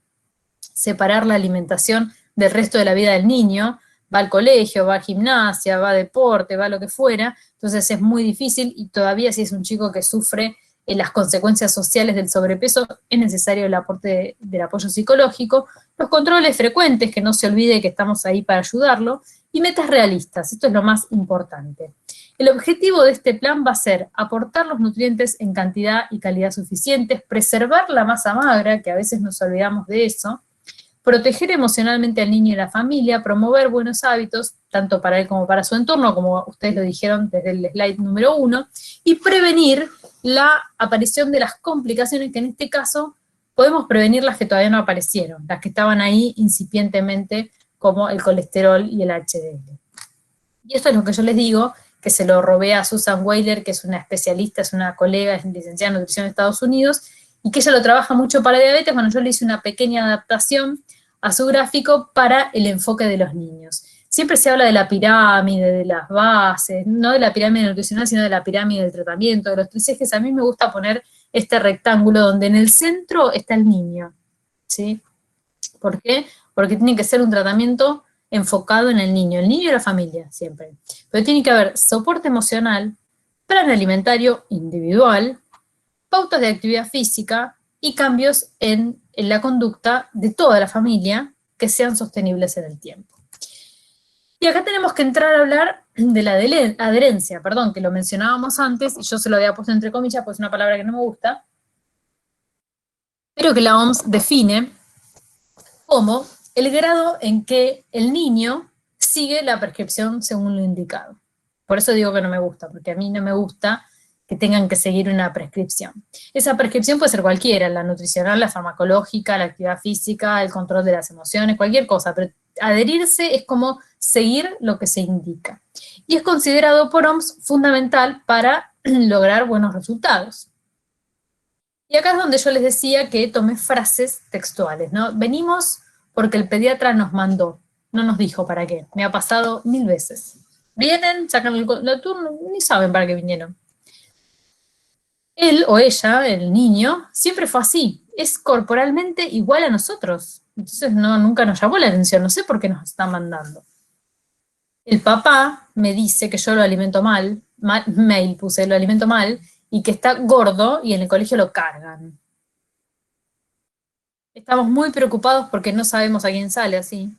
separar la alimentación del resto de la vida del niño. Va al colegio, va a gimnasia, va a deporte, va a lo que fuera. Entonces es muy difícil, y todavía si es un chico que sufre las consecuencias sociales del sobrepeso, es necesario el aporte del apoyo psicológico, los controles frecuentes, que no se olvide que estamos ahí para ayudarlo, y metas realistas. Esto es lo más importante. El objetivo de este plan va a ser aportar los nutrientes en cantidad y calidad suficientes, preservar la masa magra, que a veces nos olvidamos de eso, proteger emocionalmente al niño y a la familia, promover buenos hábitos, tanto para él como para su entorno, como ustedes lo dijeron desde el slide número 1, y prevenir la aparición de las complicaciones, que en este caso podemos prevenir las que todavía no aparecieron, las que estaban ahí incipientemente, como el colesterol y el HDL. Y esto es lo que yo les digo, que se lo robé a Susan Weiler, que es una especialista, es una colega, es licenciada en nutrición de Estados Unidos, y que ella lo trabaja mucho para diabetes. Bueno, yo le hice una pequeña adaptación a su gráfico para el enfoque de los niños. Siempre se habla de la pirámide, de las bases, no de la pirámide nutricional, sino de la pirámide del tratamiento, de los 3 ejes. A mí me gusta poner este rectángulo donde en el centro está el niño, ¿sí? ¿Por qué? Porque tiene que ser un tratamiento enfocado en el niño y la familia, siempre. Pero tiene que haber soporte emocional, plan alimentario individual, pautas de actividad física y cambios en la conducta de toda la familia que sean sostenibles en el tiempo. Y acá tenemos que entrar a hablar de la adherencia, perdón, que lo mencionábamos antes, y yo se lo había puesto entre comillas, pues es una palabra que no me gusta, pero que la OMS define como el grado en que el niño sigue la prescripción según lo indicado. Por eso digo que no me gusta, porque a mí no me gusta que tengan que seguir una prescripción. Esa prescripción puede ser cualquiera, la nutricional, la farmacológica, la actividad física, el control de las emociones, cualquier cosa, pero adherirse es como seguir lo que se indica. Y es considerado por OMS fundamental para lograr buenos resultados. Y acá es donde yo les decía que tomé frases textuales, ¿no? Venimos porque el pediatra nos mandó, no nos dijo para qué. Me ha pasado 1000 veces. Vienen, sacan el turno, ni saben para qué vinieron. Él o ella, el niño, siempre fue así. Es corporalmente igual a nosotros. Entonces nunca nos llamó la atención, no sé por qué nos están mandando. El papá me dice que yo lo alimento mal, mail puse, lo alimento mal, y que está gordo y en el colegio lo cargan. Estamos muy preocupados porque no sabemos a quién sale así.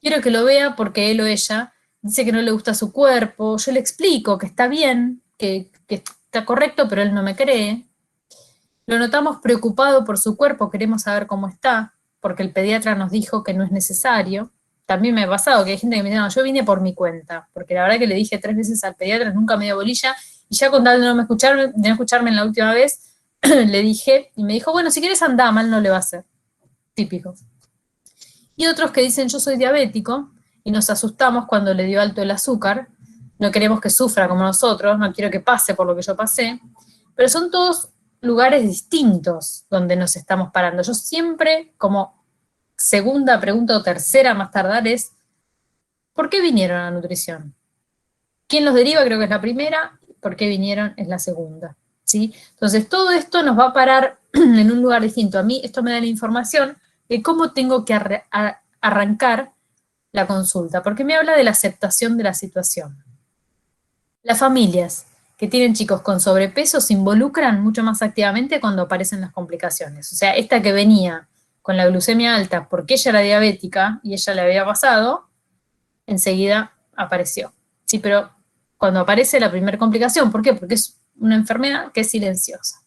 Quiero que lo vea porque él o ella dice que no le gusta su cuerpo, yo le explico que está bien, que está correcto, pero él no me cree. Lo notamos preocupado por su cuerpo, queremos saber cómo está, porque el pediatra nos dijo que no es necesario. También me ha pasado que hay gente que me dice, no, yo vine por mi cuenta, porque la verdad que le dije 3 veces al pediatra, nunca me dio bolilla, y ya con tal de no escucharme en la última vez, le dije, y me dijo, bueno, si quieres anda, mal no le va a hacer. Típico. Y otros que dicen, yo soy diabético, y nos asustamos cuando le dio alto el azúcar, no queremos que sufra como nosotros, no quiero que pase por lo que yo pasé, pero son todos lugares distintos donde nos estamos parando. Yo siempre, como segunda pregunta o tercera más tardar es, ¿por qué vinieron a nutrición? ¿Quién los deriva? Creo que es la primera, ¿por qué vinieron? Es la segunda, ¿sí? Entonces todo esto nos va a parar en un lugar distinto. A mí esto me da la información de cómo tengo que arrancar la consulta, porque me habla de la aceptación de la situación. Las familias que tienen chicos con sobrepeso se involucran mucho más activamente cuando aparecen las complicaciones. O sea, esta que venía con la glucemia alta porque ella era diabética y ella le había pasado, enseguida apareció. Sí, pero cuando aparece la primera complicación, ¿por qué? Porque es una enfermedad que es silenciosa.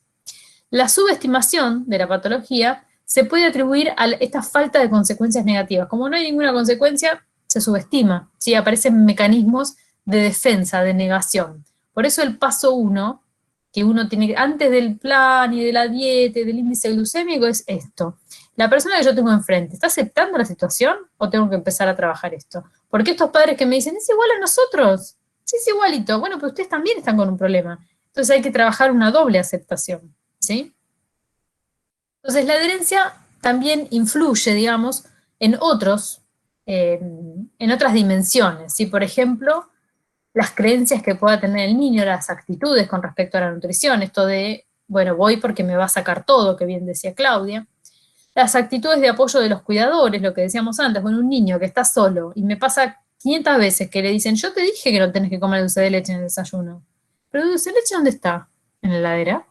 La subestimación de la patología se puede atribuir a esta falta de consecuencias negativas. Como no hay ninguna consecuencia, se subestima, ¿sí? Aparecen mecanismos de defensa, de negación. Por eso el paso 1, que uno tiene antes del plan y de la dieta y del índice glucémico, es esto. La persona que yo tengo enfrente, ¿está aceptando la situación o tengo que empezar a trabajar esto? Porque estos padres que me dicen, es igual a nosotros, sí, es igualito, bueno, pero ustedes también están con un problema. Entonces hay que trabajar una doble aceptación, ¿sí? Entonces la adherencia también influye, digamos, en otras dimensiones, ¿sí? Por ejemplo, las creencias que pueda tener el niño, las actitudes con respecto a la nutrición, esto de, bueno, voy porque me va a sacar todo, que bien decía Claudia. Las actitudes de apoyo de los cuidadores, lo que decíamos antes, bueno, un niño que está solo, y me pasa 500 veces que le dicen, yo te dije que no tenés que comer dulce de leche en el desayuno. ¿Pero el dulce de leche dónde está? ¿En la heladera?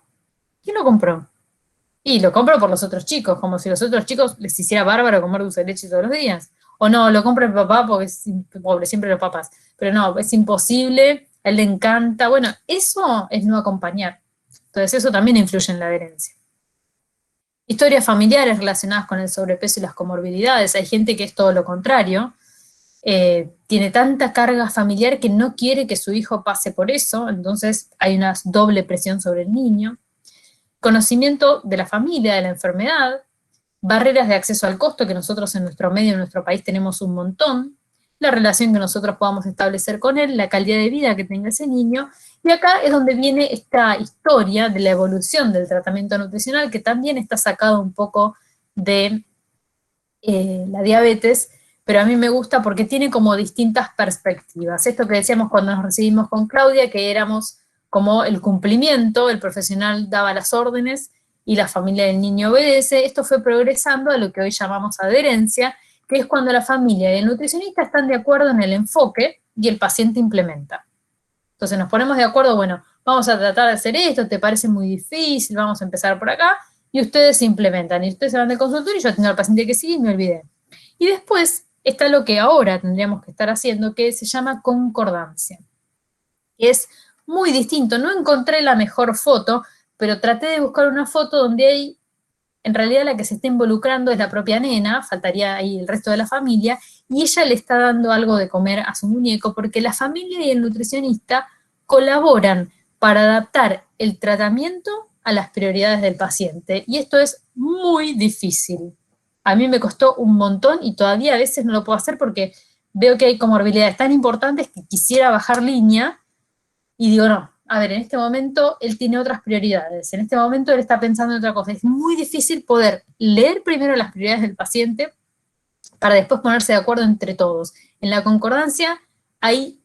¿Quién lo compró? Y lo compro por los otros chicos, como si los otros chicos les hiciera bárbaro comer dulce de leche todos los días. O no, lo compra el papá porque es pobre, siempre los papás. Pero no, es imposible, a él le encanta. Bueno, eso es no acompañar. Entonces eso también influye en la adherencia. Historias familiares relacionadas con el sobrepeso y las comorbilidades. Hay gente que es todo lo contrario. Tiene tanta carga familiar que no quiere que su hijo pase por eso, entonces hay una doble presión sobre el niño. Conocimiento de la familia, de la enfermedad, barreras de acceso al costo, que nosotros en nuestro medio, en nuestro país tenemos un montón, la relación que nosotros podamos establecer con él, la calidad de vida que tenga ese niño, y acá es donde viene esta historia de la evolución del tratamiento nutricional, que también está sacado un poco de la diabetes, pero a mí me gusta porque tiene como distintas perspectivas. Esto que decíamos cuando nos recibimos con Claudia, que éramos como el cumplimiento, el profesional daba las órdenes y la familia del niño obedece, esto fue progresando a lo que hoy llamamos adherencia, que es cuando la familia y el nutricionista están de acuerdo en el enfoque y el paciente implementa. Entonces nos ponemos de acuerdo, bueno, vamos a tratar de hacer esto, te parece muy difícil, vamos a empezar por acá, y ustedes se implementan, y ustedes se van de consultorio y yo atiendo al paciente que sigue y me olvidé. Y después está lo que ahora tendríamos que estar haciendo, que se llama concordancia. Es muy distinto, no encontré la mejor foto, pero traté de buscar una foto donde hay, en realidad la que se está involucrando es la propia nena, faltaría ahí el resto de la familia, y ella le está dando algo de comer a su muñeco, porque la familia y el nutricionista colaboran para adaptar el tratamiento a las prioridades del paciente, y esto es muy difícil. A mí me costó un montón y todavía a veces no lo puedo hacer porque veo que hay comorbilidades tan importantes que quisiera bajar línea y digo, no, a ver, en este momento él tiene otras prioridades, en este momento él está pensando en otra cosa. Es muy difícil poder leer primero las prioridades del paciente para después ponerse de acuerdo entre todos. En la concordancia hay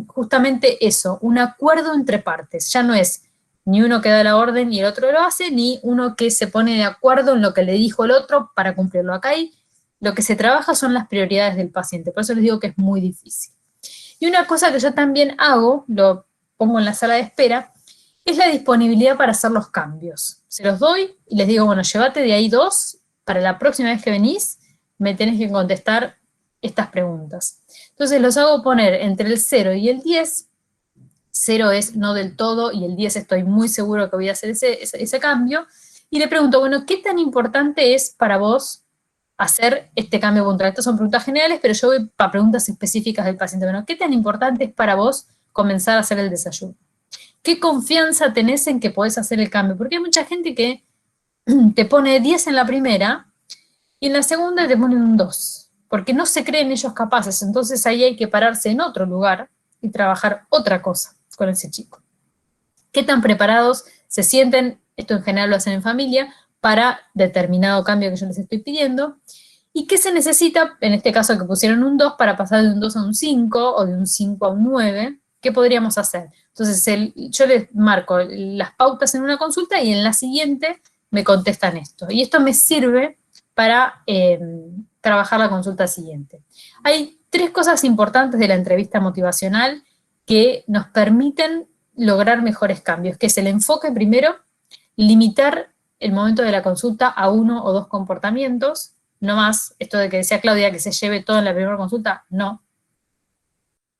justamente eso, un acuerdo entre partes. Ya no es ni uno que da la orden y el otro lo hace, ni uno que se pone de acuerdo en lo que le dijo el otro para cumplirlo. Acá lo que se trabaja son las prioridades del paciente, por eso les digo que es muy difícil. Y una cosa que yo también hago, lo pongo en la sala de espera, es la disponibilidad para hacer los cambios. Se los doy y les digo, bueno, llévate de ahí 2, para la próxima vez que venís, me tenés que contestar estas preguntas. Entonces los hago poner entre el 0 y el 10, 0 es no del todo, y el 10 estoy muy seguro que voy a hacer ese cambio, y le pregunto, bueno, ¿qué tan importante es para vos hacer este cambio puntual? Estas son preguntas generales, pero yo voy para preguntas específicas del paciente. Bueno, ¿qué tan importante es para vos comenzar a hacer el desayuno? ¿Qué confianza tenés en que podés hacer el cambio? Porque hay mucha gente que te pone 10 en la primera, y en la segunda te pone un 2, porque no se creen ellos capaces, entonces ahí hay que pararse en otro lugar y trabajar otra cosa con ese chico. ¿Qué tan preparados se sienten? Esto en general lo hacen en familia, para determinado cambio que yo les estoy pidiendo. ¿Y qué se necesita, en este caso que pusieron un 2, para pasar de un 2 a un 5, o de un 5 a un 9? ¿Qué podríamos hacer? Entonces yo les marco las pautas en una consulta y en la siguiente me contestan esto. Y esto me sirve para trabajar la consulta siguiente. Hay 3 cosas importantes de la entrevista motivacional que nos permiten lograr mejores cambios, que es el enfoque primero, limitar el momento de la consulta a 1 o 2 comportamientos, no más, esto de que decía Claudia, que se lleve todo en la primera consulta, no.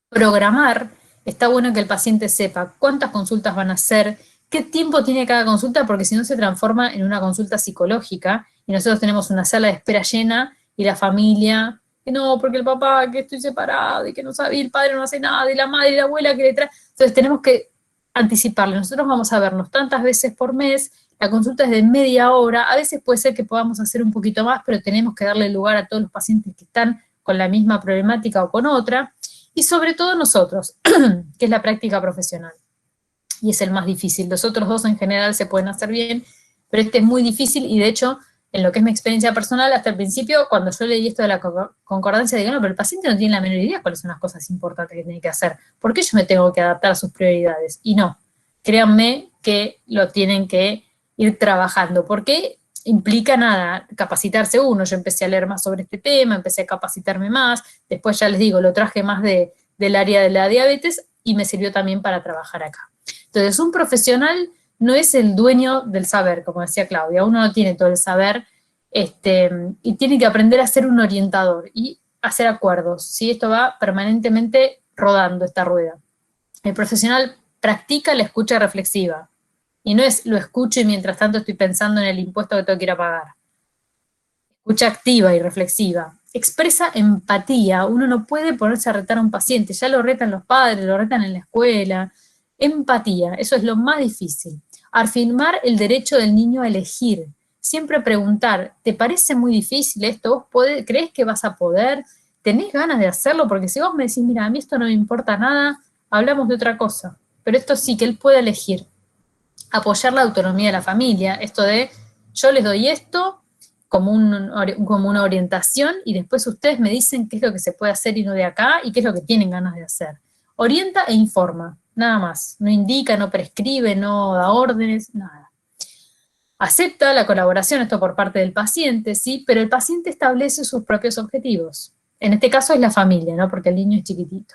Programar, está bueno que el paciente sepa cuántas consultas van a hacer, qué tiempo tiene cada consulta, porque si no se transforma en una consulta psicológica, y nosotros tenemos una sala de espera llena, y la familia, que no, porque el papá, que estoy separado, y que no sabe, y el padre no hace nada, y la madre y la abuela que le trae. Entonces tenemos que anticiparle. Nosotros vamos a vernos tantas veces por mes, la consulta es de media hora, a veces puede ser que podamos hacer un poquito más, pero tenemos que darle lugar a todos los pacientes que están con la misma problemática o con otra, y sobre todo nosotros, que es la práctica profesional, y es el más difícil. Los otros 2 en general se pueden hacer bien, pero este es muy difícil, y de hecho, en lo que es mi experiencia personal, hasta el principio, cuando yo leí esto de la concordancia, digo, no, pero el paciente no tiene la menor idea cuáles son las cosas importantes que tiene que hacer. ¿Por qué yo me tengo que adaptar a sus prioridades? Y no, créanme que lo tienen que ir trabajando, porque implica nada, capacitarse uno. Yo empecé a leer más sobre este tema, empecé a capacitarme más, después ya les digo, lo traje más del área de la diabetes, y me sirvió también para trabajar acá. Entonces, un profesional no es el dueño del saber, como decía Claudia, uno no tiene todo el saber, y tiene que aprender a ser un orientador, y hacer acuerdos, ¿sí? Esto va permanentemente rodando esta rueda. El profesional practica la escucha reflexiva, y no es lo escucho y mientras tanto estoy pensando en el impuesto que tengo que ir a pagar. Escucha activa y reflexiva. Expresa empatía. Uno no puede ponerse a retar a un paciente, ya lo retan los padres, lo retan en la escuela. Empatía, eso es lo más difícil. Afirmar el derecho del niño a elegir. Siempre preguntar, ¿te parece muy difícil esto? ¿Vos crees que vas a poder? ¿Tenés ganas de hacerlo? Porque si vos me decís, mira, a mí esto no me importa nada, hablamos de otra cosa. Pero esto sí, que él puede elegir. Apoyar la autonomía de la familia, esto de, yo les doy esto como una orientación, y después ustedes me dicen qué es lo que se puede hacer y no de acá, y qué es lo que tienen ganas de hacer. Orienta e informa, nada más. No indica, no prescribe, no da órdenes, nada. Acepta la colaboración, esto por parte del paciente, sí, pero el paciente establece sus propios objetivos. En este caso es la familia, ¿no? Porque el niño es chiquitito.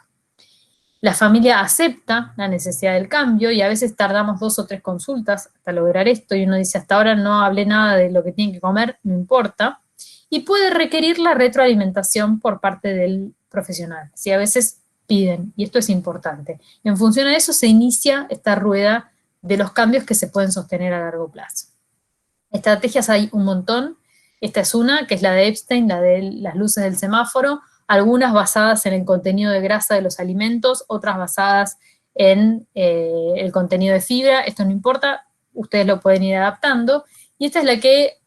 La familia acepta la necesidad del cambio, y a veces tardamos 2 o 3 consultas hasta lograr esto, y uno dice, hasta ahora no hablé nada de lo que tienen que comer, no importa. y puede requerir la retroalimentación por parte del profesional, si a veces piden, y esto es importante. En función a eso se inicia esta rueda de los cambios que se pueden sostener a largo plazo. Estrategias hay un montón. Esta es una, que es la de Epstein, la de las luces del semáforo, algunas basadas en el contenido de grasa de los alimentos, otras basadas en el contenido de fibra. Esto no importa, ustedes lo pueden ir adaptando. Y esta es la que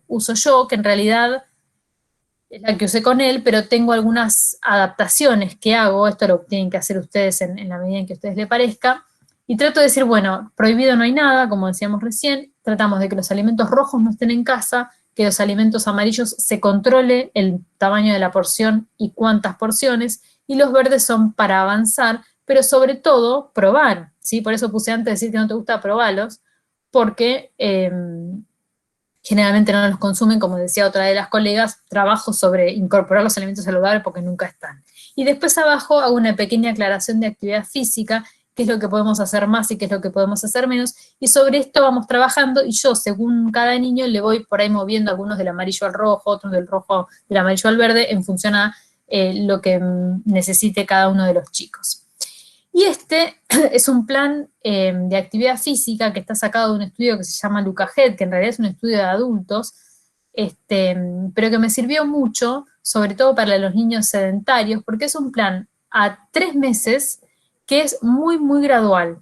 uso yo, que en realidad es la que usé con él, pero tengo algunas adaptaciones que hago, esto lo tienen que hacer ustedes en la medida en que a ustedes les parezca, y trato de decir, bueno, prohibido no hay nada, como decíamos recién, tratamos de que los alimentos rojos no estén en casa, que los alimentos amarillos se controle el tamaño de la porción y cuántas porciones, y los verdes son para avanzar, pero sobre todo probar, ¿sí? Por eso puse antes de decir que no te gusta, probarlos, porque generalmente no los consumen, como decía otra de las colegas, trabajo sobre incorporar los alimentos saludables porque nunca están. Y después abajo hago una pequeña aclaración de actividad física, qué es lo que podemos hacer más y qué es lo que podemos hacer menos, y sobre esto vamos trabajando, y yo, según cada niño, le voy por ahí moviendo algunos del amarillo al rojo, otros del amarillo al verde, en función a lo que necesite cada uno de los chicos. Y este es un plan de actividad física que está sacado de un estudio que se llama Lucajet, que en realidad es un estudio de adultos, pero que me sirvió mucho, sobre todo para los niños sedentarios, porque es un plan a 3 meses que es muy, muy gradual.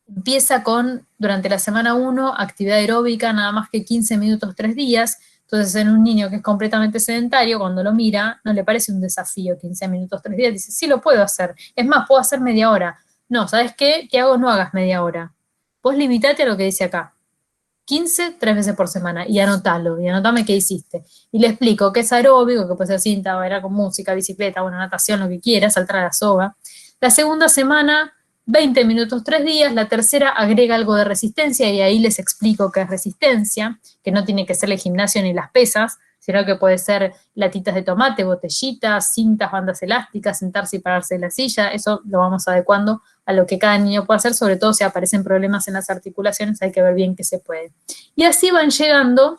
Empieza con, durante la semana 1, actividad aeróbica, nada más que 15 minutos 3 días. Entonces, en un niño que es completamente sedentario, cuando lo mira, no le parece un desafío 15 minutos 3 días. Dice, sí, lo puedo hacer. Es más, puedo hacer media hora. No, ¿sabes qué? ¿Qué hago? No hagas media hora. Vos limitate a lo que dice acá. 15, 3 veces por semana, y anotalo, y anotame qué hiciste. Y le explico qué es aeróbico, que puede ser cinta, bailar con música, bicicleta, bueno, natación, lo que quieras, saltar a la soga. La segunda semana, 20 minutos 3 días, la tercera agrega algo de resistencia, y ahí les explico qué es resistencia, que no tiene que ser el gimnasio ni las pesas, sino que puede ser latitas de tomate, botellitas, cintas, bandas elásticas, sentarse y pararse de la silla. Eso lo vamos adecuando a lo que cada niño puede hacer, sobre todo si aparecen problemas en las articulaciones, hay que ver bien qué se puede. Y así van llegando,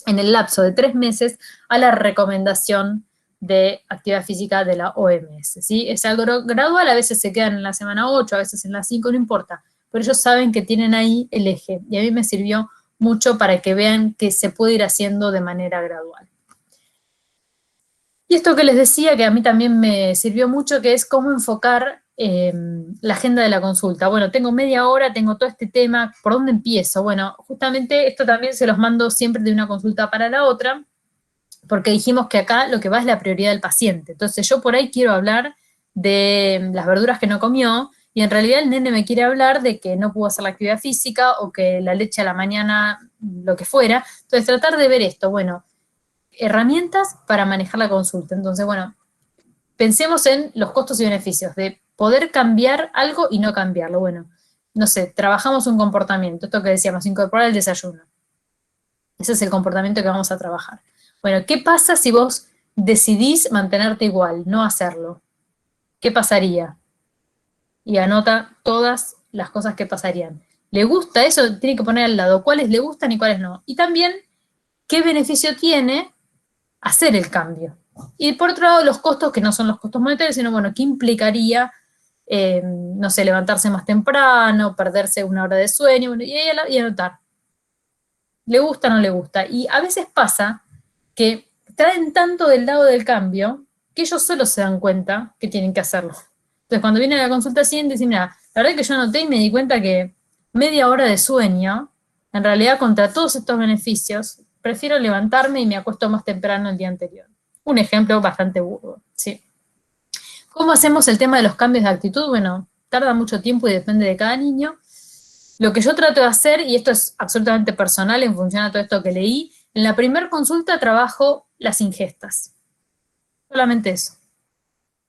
en el lapso de 3 meses, a la recomendación de actividad física de la OMS, ¿sí? Es algo gradual, a veces se quedan en la semana 8, a veces en la 5, no importa, pero ellos saben que tienen ahí el eje, y a mí me sirvió mucho para que vean que se puede ir haciendo de manera gradual. Y esto que les decía, que a mí también me sirvió mucho, que es cómo enfocar la agenda de la consulta. Bueno, tengo media hora, tengo todo este tema, ¿por dónde empiezo? Bueno, justamente esto también se los mando siempre de una consulta para la otra, porque dijimos que acá lo que va es la prioridad del paciente. Entonces yo por ahí quiero hablar de las verduras que no comió, y en realidad el nene me quiere hablar de que no pudo hacer la actividad física, o que la leche a la mañana, lo que fuera. Entonces tratar de ver esto, bueno, herramientas para manejar la consulta. Entonces, bueno, pensemos en los costos y beneficios de poder cambiar algo y no cambiarlo. Bueno, no sé, trabajamos un comportamiento, esto que decíamos, incorporar el desayuno. Ese es el comportamiento que vamos a trabajar. Bueno, ¿qué pasa si vos decidís mantenerte igual, no hacerlo? ¿Qué pasaría? Y anota todas las cosas que pasarían. ¿Le gusta eso? Tiene que poner al lado cuáles le gustan y cuáles no. Y también, ¿qué beneficio tiene hacer el cambio? Y por otro lado, los costos, que no son los costos monetarios, sino, bueno, ¿qué implicaría, no sé, levantarse más temprano, perderse 1 hora de sueño? Bueno, y anotar. ¿Le gusta o no le gusta? Y a veces pasa que traen tanto del lado del cambio que ellos solo se dan cuenta que tienen que hacerlo. Entonces, cuando viene a la consulta siguiente, dicen, mira, la verdad es que yo anoté y me di cuenta que media hora de sueño, en realidad, contra todos estos beneficios, prefiero levantarme y me acuesto más temprano el día anterior. Un ejemplo bastante burdo, ¿sí? ¿Cómo hacemos el tema de los cambios de actitud? Bueno, tarda mucho tiempo y depende de cada niño. Lo que yo trato de hacer, y esto es absolutamente personal en función a todo esto que leí, en la primera consulta trabajo las ingestas. Solamente eso.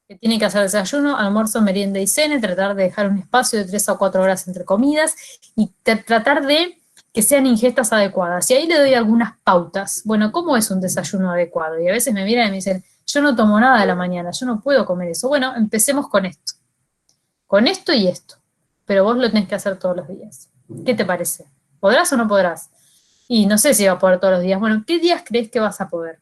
Que tiene que hacer desayuno, almuerzo, merienda y cena, tratar de dejar un espacio de 3 a 4 horas entre comidas, y tratar de que sean ingestas adecuadas. Y ahí le doy algunas pautas. Bueno, ¿cómo es un desayuno adecuado? Y a veces me miran y me dicen, yo no tomo nada de la mañana, yo no puedo comer eso. Bueno, empecemos con esto. Con esto y esto. Pero vos lo tenés que hacer todos los días. ¿Qué te parece? ¿Podrás o no podrás? Y no sé si va a poder todos los días. Bueno, ¿qué días crees que vas a poder?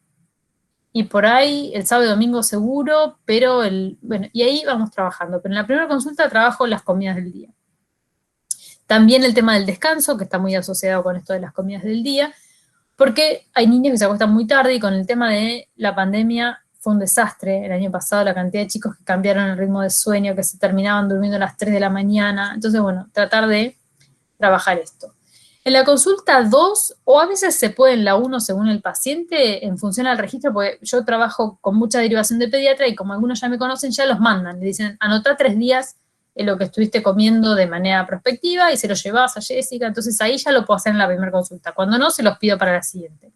Y por ahí, el sábado y domingo seguro, pero bueno, y ahí vamos trabajando. Pero en la primera consulta trabajo las comidas del día. También el tema del descanso, que está muy asociado con esto de las comidas del día, porque hay niños que se acuestan muy tarde y con el tema de la pandemia fue un desastre el año pasado, la cantidad de chicos que cambiaron el ritmo de sueño, que se terminaban durmiendo a las 3 de la mañana. Entonces, bueno, tratar de trabajar esto. En la consulta 2, o a veces se puede en la 1 según el paciente, en función al registro, porque yo trabajo con mucha derivación de pediatra y como algunos ya me conocen, ya los mandan. Le dicen, anotá 3 días en lo que estuviste comiendo de manera prospectiva y se lo llevas a Jessica. Entonces ahí ya lo puedo hacer en la primera consulta. Cuando no, se los pido para la siguiente.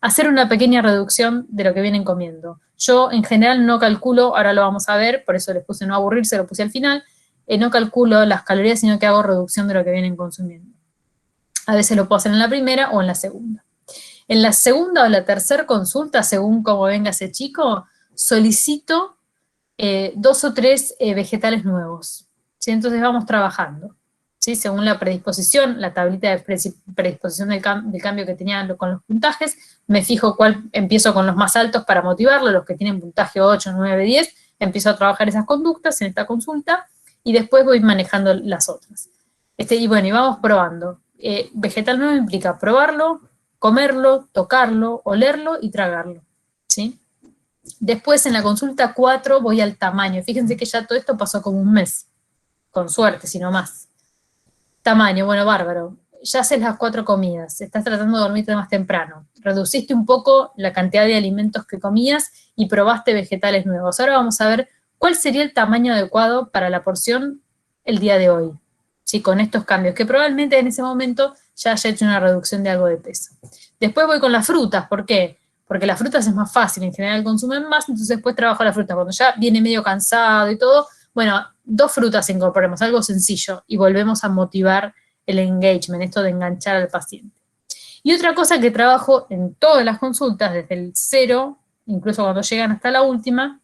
Hacer una pequeña reducción de lo que vienen comiendo. Yo en general no calculo, ahora lo vamos a ver, por eso les puse no aburrirse, lo puse al final, no calculo las calorías, sino que hago reducción de lo que vienen consumiendo. A veces lo puedo hacer en la primera o en la segunda. En la segunda o la tercera consulta, según cómo venga ese chico, solicito 2 o 3 vegetales nuevos. ¿Sí? Entonces vamos trabajando. ¿Sí? Según la predisposición, la tablita de predisposición del cambio que tenía con los puntajes, me fijo cuál empiezo con los más altos para motivarlo, los que tienen puntaje 8, 9, 10, empiezo a trabajar esas conductas en esta consulta y después voy manejando las otras. Y bueno, y vamos probando. Vegetal nuevo implica probarlo, comerlo, tocarlo, olerlo y tragarlo. ¿Sí? Después en la consulta 4 voy al tamaño. Fíjense que ya todo esto pasó como un mes. Con suerte, si no más. Tamaño, bueno, bárbaro. Ya haces las 4 comidas. Estás tratando de dormirte más temprano. Reduciste un poco la cantidad de alimentos que comías y probaste vegetales nuevos. Ahora vamos a ver cuál sería el tamaño adecuado para la porción el día de hoy. ¿Sí? Con estos cambios, que probablemente en ese momento ya haya hecho una reducción de algo de peso. Después voy con las frutas, ¿por qué? Porque las frutas es más fácil, en general consumen más, entonces después trabajo la fruta. Cuando ya viene medio cansado y todo, bueno, 2 frutas incorporemos, algo sencillo, y volvemos a motivar el engagement, esto de enganchar al paciente. Y otra cosa que trabajo en todas las consultas, desde el 0, incluso cuando llegan hasta la última,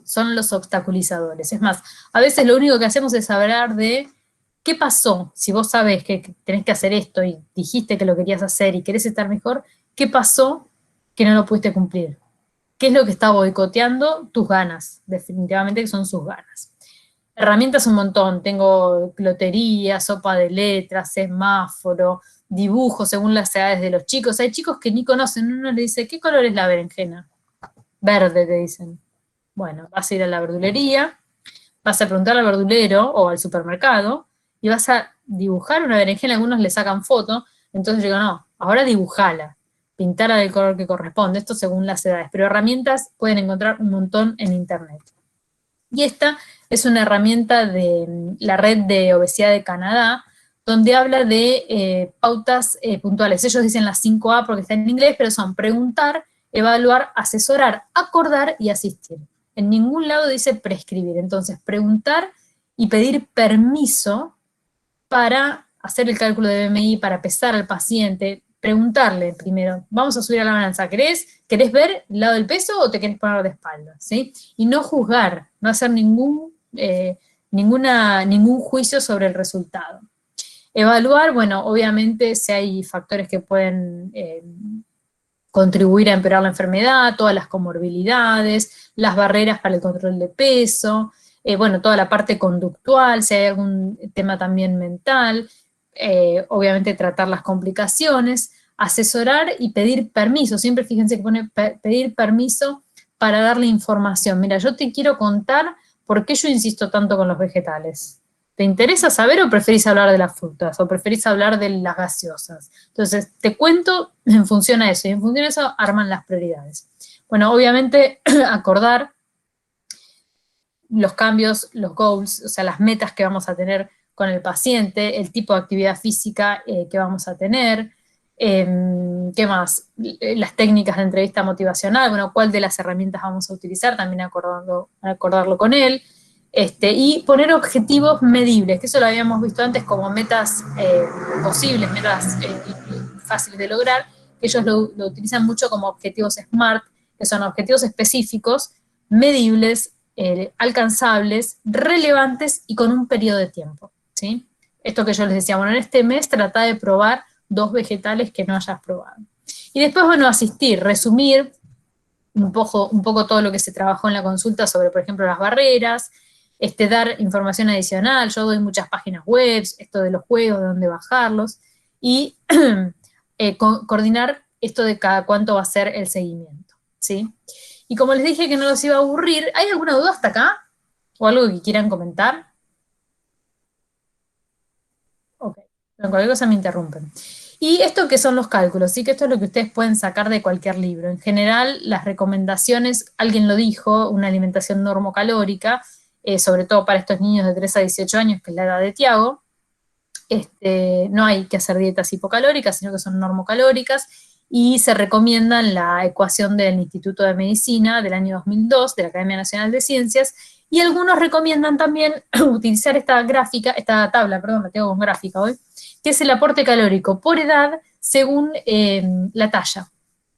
son los obstaculizadores. Es más, a veces lo único que hacemos es hablar de ¿qué pasó? Si vos sabés que tenés que hacer esto y dijiste que lo querías hacer y querés estar mejor, ¿qué pasó que no lo pudiste cumplir? ¿Qué es lo que está boicoteando tus ganas? Definitivamente que son sus ganas. Herramientas un montón. Tengo lotería, sopa de letras, semáforo, dibujo según las edades de los chicos. Hay chicos que ni conocen. Uno le dice, ¿qué color es la berenjena? Verde, te dicen. Bueno, vas a ir a la verdulería, vas a preguntar al verdulero o al supermercado, y vas a dibujar una berenjena, algunos le sacan foto, entonces yo digo, no, ahora dibujala, pintala del color que corresponde, esto según las edades, pero herramientas pueden encontrar un montón en internet. Y esta es una herramienta de la Red de Obesidad de Canadá, donde habla de pautas puntuales. Ellos dicen las 5A porque está en inglés, pero son preguntar, evaluar, asesorar, acordar y asistir. En ningún lado dice prescribir, entonces preguntar y pedir permiso para hacer el cálculo de BMI, para pesar al paciente, preguntarle primero, vamos a subir a la balanza, ¿querés ver el lado del peso o te querés poner de espalda? ¿Sí? Y no juzgar, no hacer ningún juicio sobre el resultado. Evaluar, bueno, obviamente si hay factores que pueden contribuir a empeorar la enfermedad, todas las comorbilidades, las barreras para el control de peso, bueno, toda la parte conductual, si hay algún tema también mental, obviamente tratar las complicaciones, asesorar y pedir permiso. Siempre fíjense que pone pedir permiso para darle información. Mira, yo te quiero contar por qué yo insisto tanto con los vegetales. ¿Te interesa saber o preferís hablar de las frutas? ¿O preferís hablar de las gaseosas? Entonces, te cuento en función a eso, y en función a eso arman las prioridades. Bueno, obviamente acordar los cambios, los goals, o sea, las metas que vamos a tener con el paciente, el tipo de actividad física que vamos a tener, ¿qué más? Las técnicas de entrevista motivacional, bueno, cuál de las herramientas vamos a utilizar, también acordarlo con él, y poner objetivos medibles, que eso lo habíamos visto antes como metas posibles, metas fáciles de lograr, que ellos lo utilizan mucho como objetivos SMART, que son objetivos específicos, medibles, alcanzables, relevantes y con un periodo de tiempo, ¿sí? Esto que yo les decía, bueno, en este mes trata de probar 2 vegetales que no hayas probado. Y después, bueno, asistir, resumir un poco todo lo que se trabajó en la consulta sobre, por ejemplo, las barreras, dar información adicional. Yo doy muchas páginas web, esto de los juegos, de dónde bajarlos, y coordinar esto de cada cuánto va a ser el seguimiento, ¿sí? Y como les dije que no los iba a aburrir, ¿hay alguna duda hasta acá? ¿O algo que quieran comentar? Ok, con cualquier cosa me interrumpen. Y esto que son los cálculos, sí, que esto es lo que ustedes pueden sacar de cualquier libro. En general, las recomendaciones, alguien lo dijo, una alimentación normocalórica, sobre todo para estos niños de 3 a 18 años, que es la edad de Tiago. No hay que hacer dietas hipocalóricas, sino que son normocalóricas, y se recomienda la ecuación del Instituto de Medicina del año 2002, de la Academia Nacional de Ciencias, y algunos recomiendan también utilizar esta tabla, la tengo con gráfica hoy, que es el aporte calórico por edad según la talla,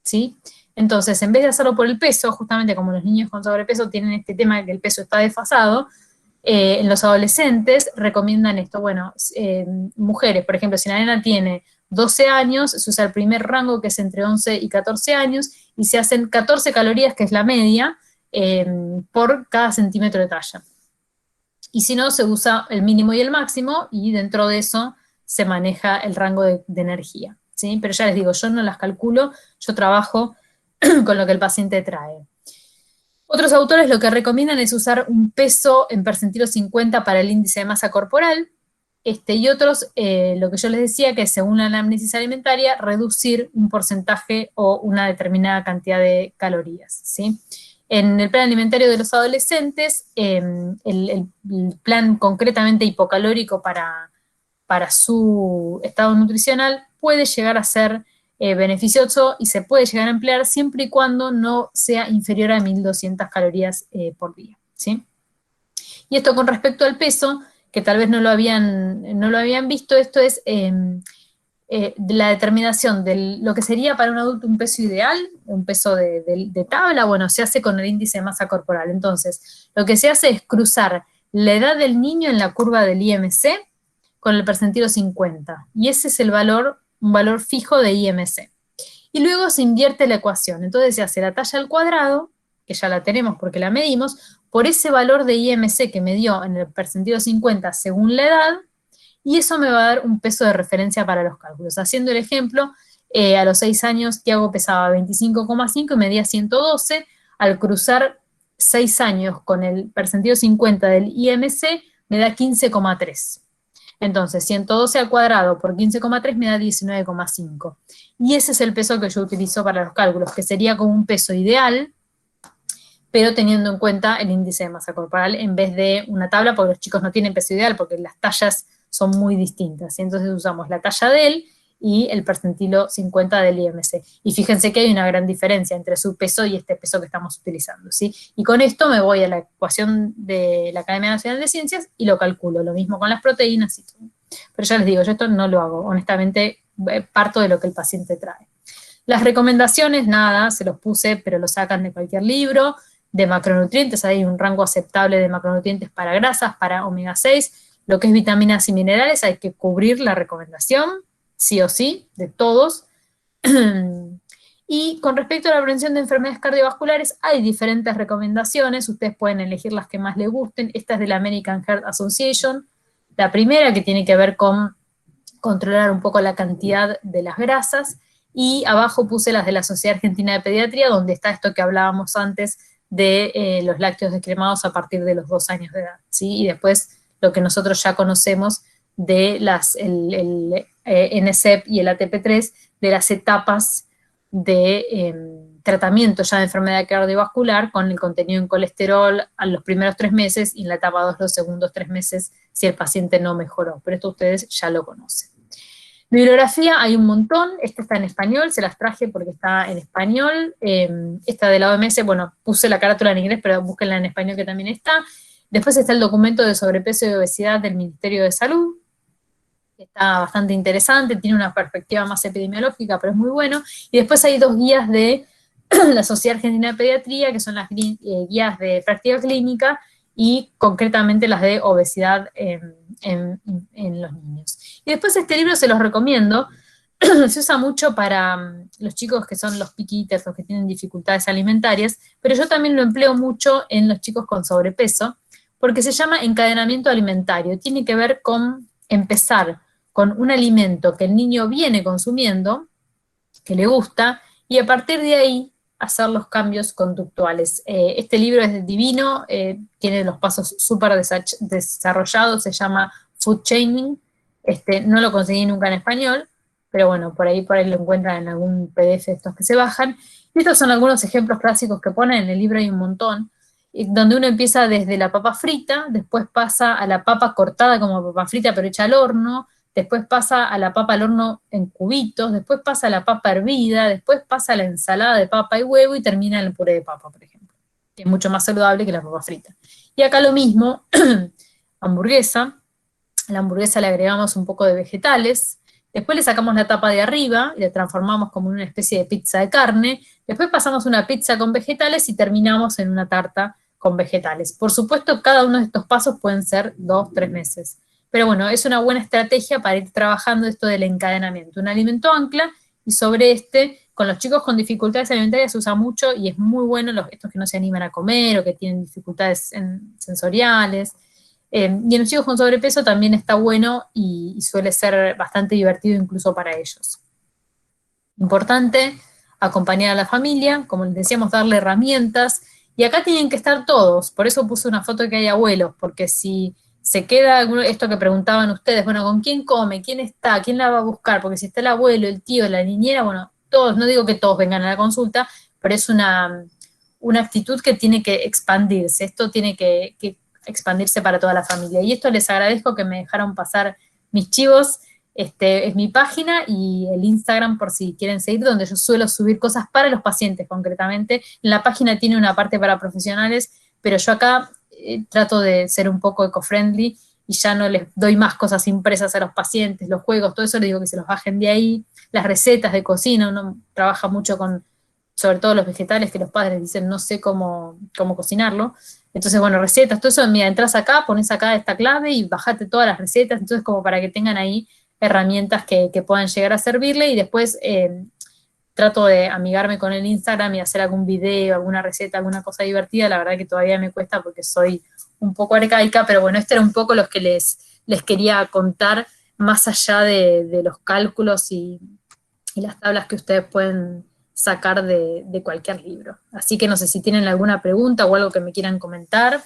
¿sí? Entonces, en vez de hacerlo por el peso, justamente como los niños con sobrepeso tienen este tema de que el peso está desfasado, en los adolescentes recomiendan esto, bueno, mujeres, por ejemplo, si la nena tiene 12 años, se usa el primer rango que es entre 11 y 14 años, y se hacen 14 calorías, que es la media, por cada centímetro de talla. Y si no, se usa el mínimo y el máximo, y dentro de eso se maneja el rango de energía, ¿sí? Pero ya les digo, yo no las calculo, yo trabajo con lo que el paciente trae. Otros autores lo que recomiendan es usar un peso en percentilo 50 para el índice de masa corporal, y otros, lo que yo les decía, que según la anamnesis alimentaria, reducir un porcentaje o una determinada cantidad de calorías, ¿sí? En el plan alimentario de los adolescentes, el plan concretamente hipocalórico para su estado nutricional puede llegar a ser beneficioso y se puede llegar a emplear siempre y cuando no sea inferior a 1.200 calorías por día, ¿sí? Y esto con respecto al peso, que tal vez no lo habían visto, esto es la determinación de lo que sería para un adulto un peso ideal, un peso de tabla, bueno, se hace con el índice de masa corporal. Entonces, lo que se hace es cruzar la edad del niño en la curva del IMC con el percentilo 50, y ese es un valor fijo de IMC. Y luego se invierte la ecuación, entonces se hace la talla al cuadrado, que ya la tenemos porque la medimos, por ese valor de IMC que me dio en el percentilo 50 según la edad, y eso me va a dar un peso de referencia para los cálculos. Haciendo el ejemplo, a los 6 años Tiago pesaba 25,5 y medía 112, al cruzar 6 años con el percentilo 50 del IMC me da 15,3. Entonces, 112 al cuadrado por 15,3 me da 19,5. Y ese es el peso que yo utilizo para los cálculos, que sería como un peso ideal, pero teniendo en cuenta el índice de masa corporal en vez de una tabla, porque los chicos no tienen peso ideal, porque las tallas son muy distintas. Y entonces usamos la talla de él y el percentilo 50 del IMC. Y fíjense que hay una gran diferencia entre su peso y este peso que estamos utilizando, ¿sí? Y con esto me voy a la ecuación de la Academia Nacional de Ciencias y lo calculo. Lo mismo con las proteínas y todo. Pero ya les digo, yo esto no lo hago. Honestamente, parto de lo que el paciente trae. Las recomendaciones, nada, se los puse, pero lo sacan de cualquier libro. De macronutrientes, hay un rango aceptable de macronutrientes para grasas, para omega 6. Lo que es vitaminas y minerales, hay que cubrir la recomendación, sí o sí, de todos. Y con respecto a la prevención de enfermedades cardiovasculares, hay diferentes recomendaciones, ustedes pueden elegir las que más les gusten. Esta es de la American Heart Association, la primera, que tiene que ver con controlar un poco la cantidad de las grasas, y abajo puse las de la Sociedad Argentina de Pediatría, donde está esto que hablábamos antes de los lácteos descremados a partir de los 2 años de edad, ¿sí? Y después lo que nosotros ya conocemos de el NSEP y el ATP3, de las etapas de tratamiento ya de enfermedad cardiovascular con el contenido en colesterol a los primeros 3 meses y en la etapa 2 los segundos 3 meses si el paciente no mejoró, pero esto ustedes ya lo conocen. Bibliografía hay un montón, esta está en español, se las traje porque está en español, esta de la OMS, bueno, puse la carátula en inglés, pero búsquenla en español que también está. Después está el documento de sobrepeso y obesidad del Ministerio de Salud, que está bastante interesante, tiene una perspectiva más epidemiológica, pero es muy bueno. Y después hay 2 guías de la Sociedad Argentina de Pediatría, que son las guías de práctica clínica, y concretamente las de obesidad en los niños. Y después este libro se los recomiendo, se usa mucho para los chicos que son los picky eaters, los que tienen dificultades alimentarias, pero yo también lo empleo mucho en los chicos con sobrepeso, porque se llama encadenamiento alimentario. Tiene que ver con empezar con un alimento que el niño viene consumiendo, que le gusta, y a partir de ahí hacer los cambios conductuales. Este libro es divino, tiene los pasos súper desarrollados, se llama Food Chaining, no lo conseguí nunca en español, pero bueno, por ahí lo encuentran en algún PDF estos que se bajan. Y estos son algunos ejemplos clásicos que ponen, en el libro hay un montón, donde uno empieza desde la papa frita, después pasa a la papa cortada como papa frita pero hecha al horno, después pasa a la papa al horno en cubitos, después pasa a la papa hervida, después pasa a la ensalada de papa y huevo y termina en el puré de papa, por ejemplo, que es mucho más saludable que la papa frita. Y acá lo mismo, hamburguesa, a la hamburguesa le agregamos un poco de vegetales, después le sacamos la tapa de arriba y la transformamos como en una especie de pizza de carne, después pasamos una pizza con vegetales y terminamos en una tarta con vegetales. Por supuesto, cada uno de estos pasos pueden ser 2 o 3 meses. Pero bueno, es una buena estrategia para ir trabajando esto del encadenamiento. Un alimento ancla, y sobre con los chicos con dificultades alimentarias se usa mucho y es muy bueno estos que no se animan a comer o que tienen dificultades sensoriales. Y en los chicos con sobrepeso también está bueno y suele ser bastante divertido incluso para ellos. Importante acompañar a la familia, como les decíamos, darle herramientas, y acá tienen que estar todos, por eso puse una foto de que hay abuelos, porque si se queda esto que preguntaban ustedes, bueno, ¿con quién come? ¿Quién está? ¿Quién la va a buscar? Porque si está el abuelo, el tío, la niñera, bueno, todos, no digo que todos vengan a la consulta, pero es una actitud que tiene que expandirse, esto tiene que expandirse para toda la familia. Y esto les agradezco que me dejaron pasar mis chivos, es mi página y el Instagram por si quieren seguir, donde yo suelo subir cosas para los pacientes concretamente. La página tiene una parte para profesionales, pero yo acá trato de ser un poco eco-friendly y ya no les doy más cosas impresas a los pacientes, los juegos, todo eso les digo que se los bajen de ahí, las recetas de cocina, uno trabaja mucho con, sobre todo los vegetales, que los padres dicen no sé cómo cocinarlo, entonces bueno, recetas, todo eso, mira, entras acá, pones acá esta clave y bajate todas las recetas, entonces como para que tengan ahí herramientas que puedan llegar a servirle, y después trato de amigarme con el Instagram y hacer algún video, alguna receta, alguna cosa divertida. La verdad que todavía me cuesta porque soy un poco arcaica, pero bueno, esto era un poco los que les quería contar, más allá de los cálculos y las tablas que ustedes pueden sacar de cualquier libro. Así que no sé si tienen alguna pregunta o algo que me quieran comentar.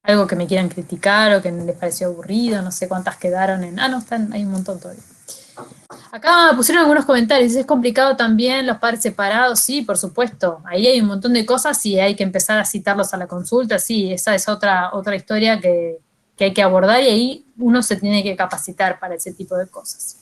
Algo que me quieran criticar o que les pareció aburrido, no sé cuántas quedaron en... no, hay un montón todavía. Acá pusieron algunos comentarios, es complicado también los padres separados, sí, por supuesto, ahí hay un montón de cosas y hay que empezar a citarlos a la consulta, sí, esa es otra historia que hay que abordar y ahí uno se tiene que capacitar para ese tipo de cosas.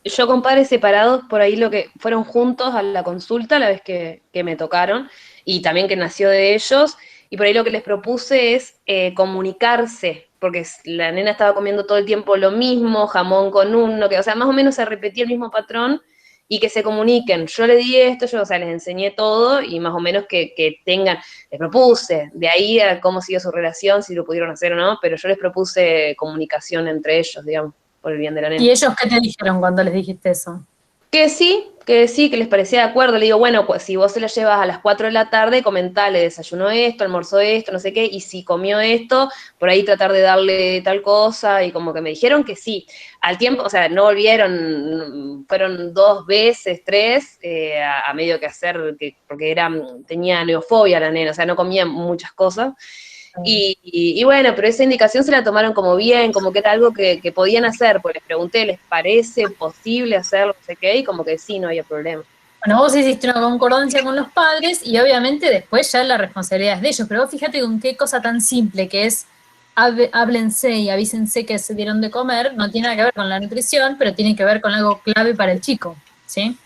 Yo con padres separados, por ahí lo que fueron juntos a la consulta la vez que me tocaron, y también que nació de ellos, y por ahí lo que les propuse es comunicarse, porque la nena estaba comiendo todo el tiempo lo mismo, jamón con uno, o sea, más o menos se repetía el mismo patrón, y que se comuniquen. Yo le di esto, o sea, les enseñé todo, y más o menos que tengan, les propuse, de ahí a cómo siguió su relación, si lo pudieron hacer o no, pero yo les propuse comunicación entre ellos, digamos, por el bien de la nena.
¿Y ellos qué te dijeron cuando les dijiste eso?
Que sí, que les parecía de acuerdo. Le digo, bueno, pues si vos se la llevas a las 4 de la tarde, comentale, desayunó esto, almorzó esto, no sé qué, y si comió esto, por ahí tratar de darle tal cosa, y como que me dijeron que sí. Al tiempo, o sea, no volvieron, fueron 2 veces, 3, a medio que hacer, porque tenía neofobia la nena, o sea, no comía muchas cosas. Y bueno, pero esa indicación se la tomaron como bien, como que era algo que podían hacer, porque les pregunté, ¿les parece posible hacerlo? No sé qué, y como que sí, no había problema.
Bueno, vos hiciste una concordancia con los padres y obviamente después ya la responsabilidad es de ellos, pero vos fíjate con qué cosa tan simple que es háblense y avísense que se dieron de comer, no tiene nada que ver con la nutrición, pero tiene que ver con algo clave para el chico, ¿sí?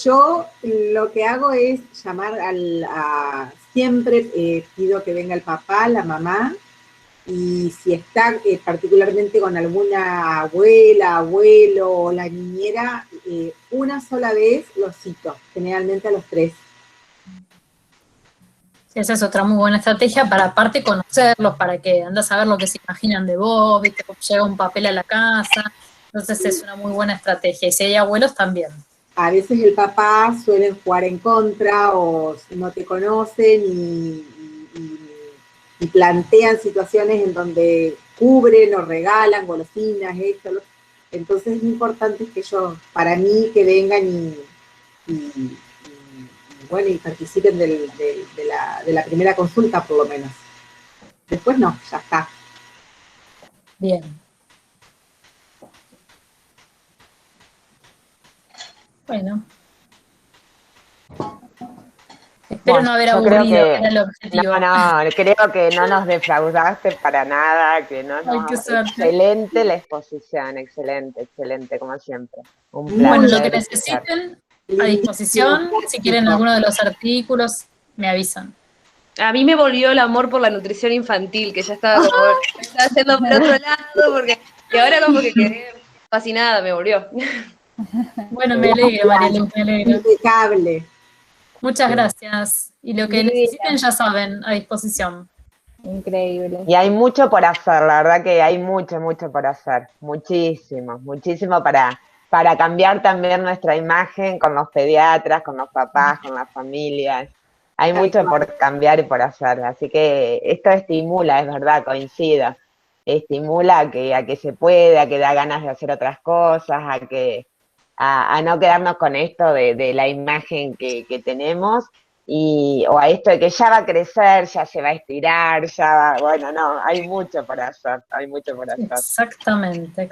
Yo lo que hago es llamar siempre pido que venga el papá, la mamá, y si está particularmente con alguna abuela, abuelo o la niñera, una sola vez los cito, generalmente a los 3.
Esa es otra muy buena estrategia para aparte conocerlos, para que andas a ver lo que se imaginan de vos, viste, llega un papel a la casa, entonces es una muy buena estrategia, y si hay abuelos también.
A veces el papá suelen jugar en contra o no te conocen y plantean situaciones en donde cubren o regalan golosinas, esto, entonces es importante que para mí, que vengan y bueno, y participen de la primera consulta, por lo menos. Después no, ya está.
Bien. Bueno. Espero no haber aburrido, era el objetivo.
No, creo que no nos defraudaste para nada, que no excelente la exposición, excelente, como siempre. Un placer.
Bueno, lo que necesiten, a disposición, si quieren alguno de los artículos, me avisan.
A mí me volvió el amor por la nutrición infantil, que ya estaba haciendo por otro lado, y ahora como que quedé fascinada, me volvió.
Bueno, me alegro, Marielu, me alegro.
Impecable.
Muchas gracias. Y lo que necesiten ya saben, a disposición.
Increíble.
Y hay mucho por hacer, la verdad que hay mucho por hacer. Muchísimo para cambiar también nuestra imagen con los pediatras, con los papás, con las familias. Hay mucho por cambiar y por hacer. Así que esto estimula, es verdad, coincido. Estimula a que se pueda, a que da ganas de hacer otras cosas, a no quedarnos con esto de la imagen que tenemos, o a esto de que ya va a crecer, ya se va a estirar, bueno, no, hay mucho por hacer,
Exactamente.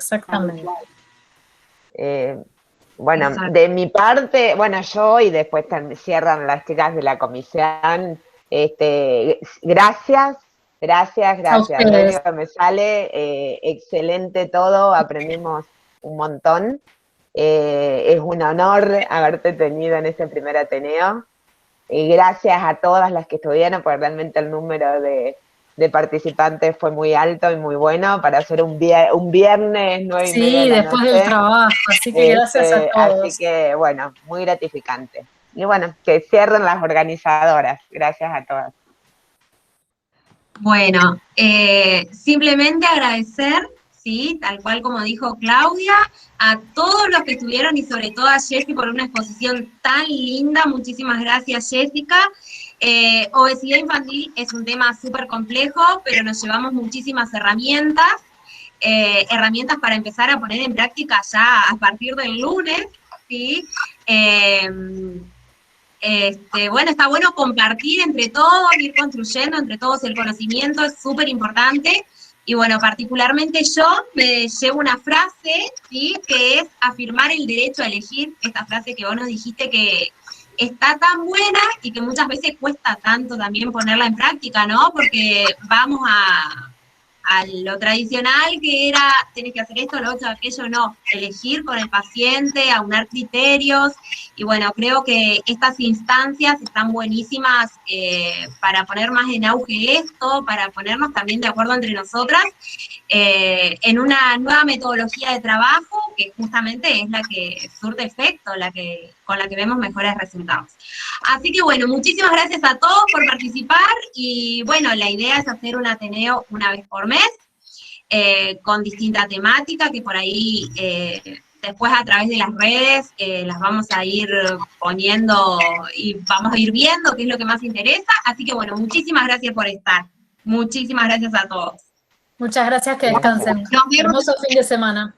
Bueno, exacto. De mi parte, bueno, yo y después cierran las chicas de la comisión, gracias, me sale excelente todo, aprendimos un montón. Es un honor haberte tenido en este primer Ateneo. Gracias a todas las que estuvieron, porque realmente el número de participantes fue muy alto y muy bueno para hacer un viernes 9:30.
Sí, después del trabajo, así que gracias a todos.
Así que, bueno, muy gratificante. Y bueno, que cierren las organizadoras. Gracias a todas.
Bueno, simplemente agradecer, ¿sí? Tal cual como dijo Claudia, a todos los que estuvieron y sobre todo a Jessy por una exposición tan linda. Muchísimas gracias, Jessica. Obesidad infantil es un tema súper complejo, pero nos llevamos muchísimas herramientas para empezar a poner en práctica ya a partir del lunes, ¿sí? Bueno, está bueno compartir entre todos, ir construyendo entre todos el conocimiento, es súper importante. Y bueno, particularmente yo me llevo una frase, ¿sí? Que es afirmar el derecho a elegir, esta frase que vos nos dijiste que está tan buena y que muchas veces cuesta tanto también ponerla en práctica, ¿no? Porque vamos a lo tradicional que era, tenés que hacer esto, lo otro, aquello, no. Elegir con el paciente, aunar criterios, y bueno, creo que estas instancias están buenísimas para poner más en auge esto, para ponernos también de acuerdo entre nosotras, en una nueva metodología de trabajo, que justamente es la que surte efecto, con la que vemos mejores resultados. Así que bueno, muchísimas gracias a todos por participar, y bueno, la idea es hacer un Ateneo una vez por mes, con distinta temática, que por ahí después a través de las redes las vamos a ir poniendo y vamos a ir viendo qué es lo que más interesa. Así que bueno, muchísimas gracias por estar. Muchísimas gracias a todos.
Muchas gracias, que descansen. Hermoso fin de semana.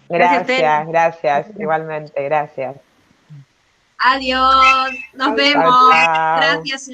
Gracias, igualmente, gracias.
Adiós, nos vemos. Gracias.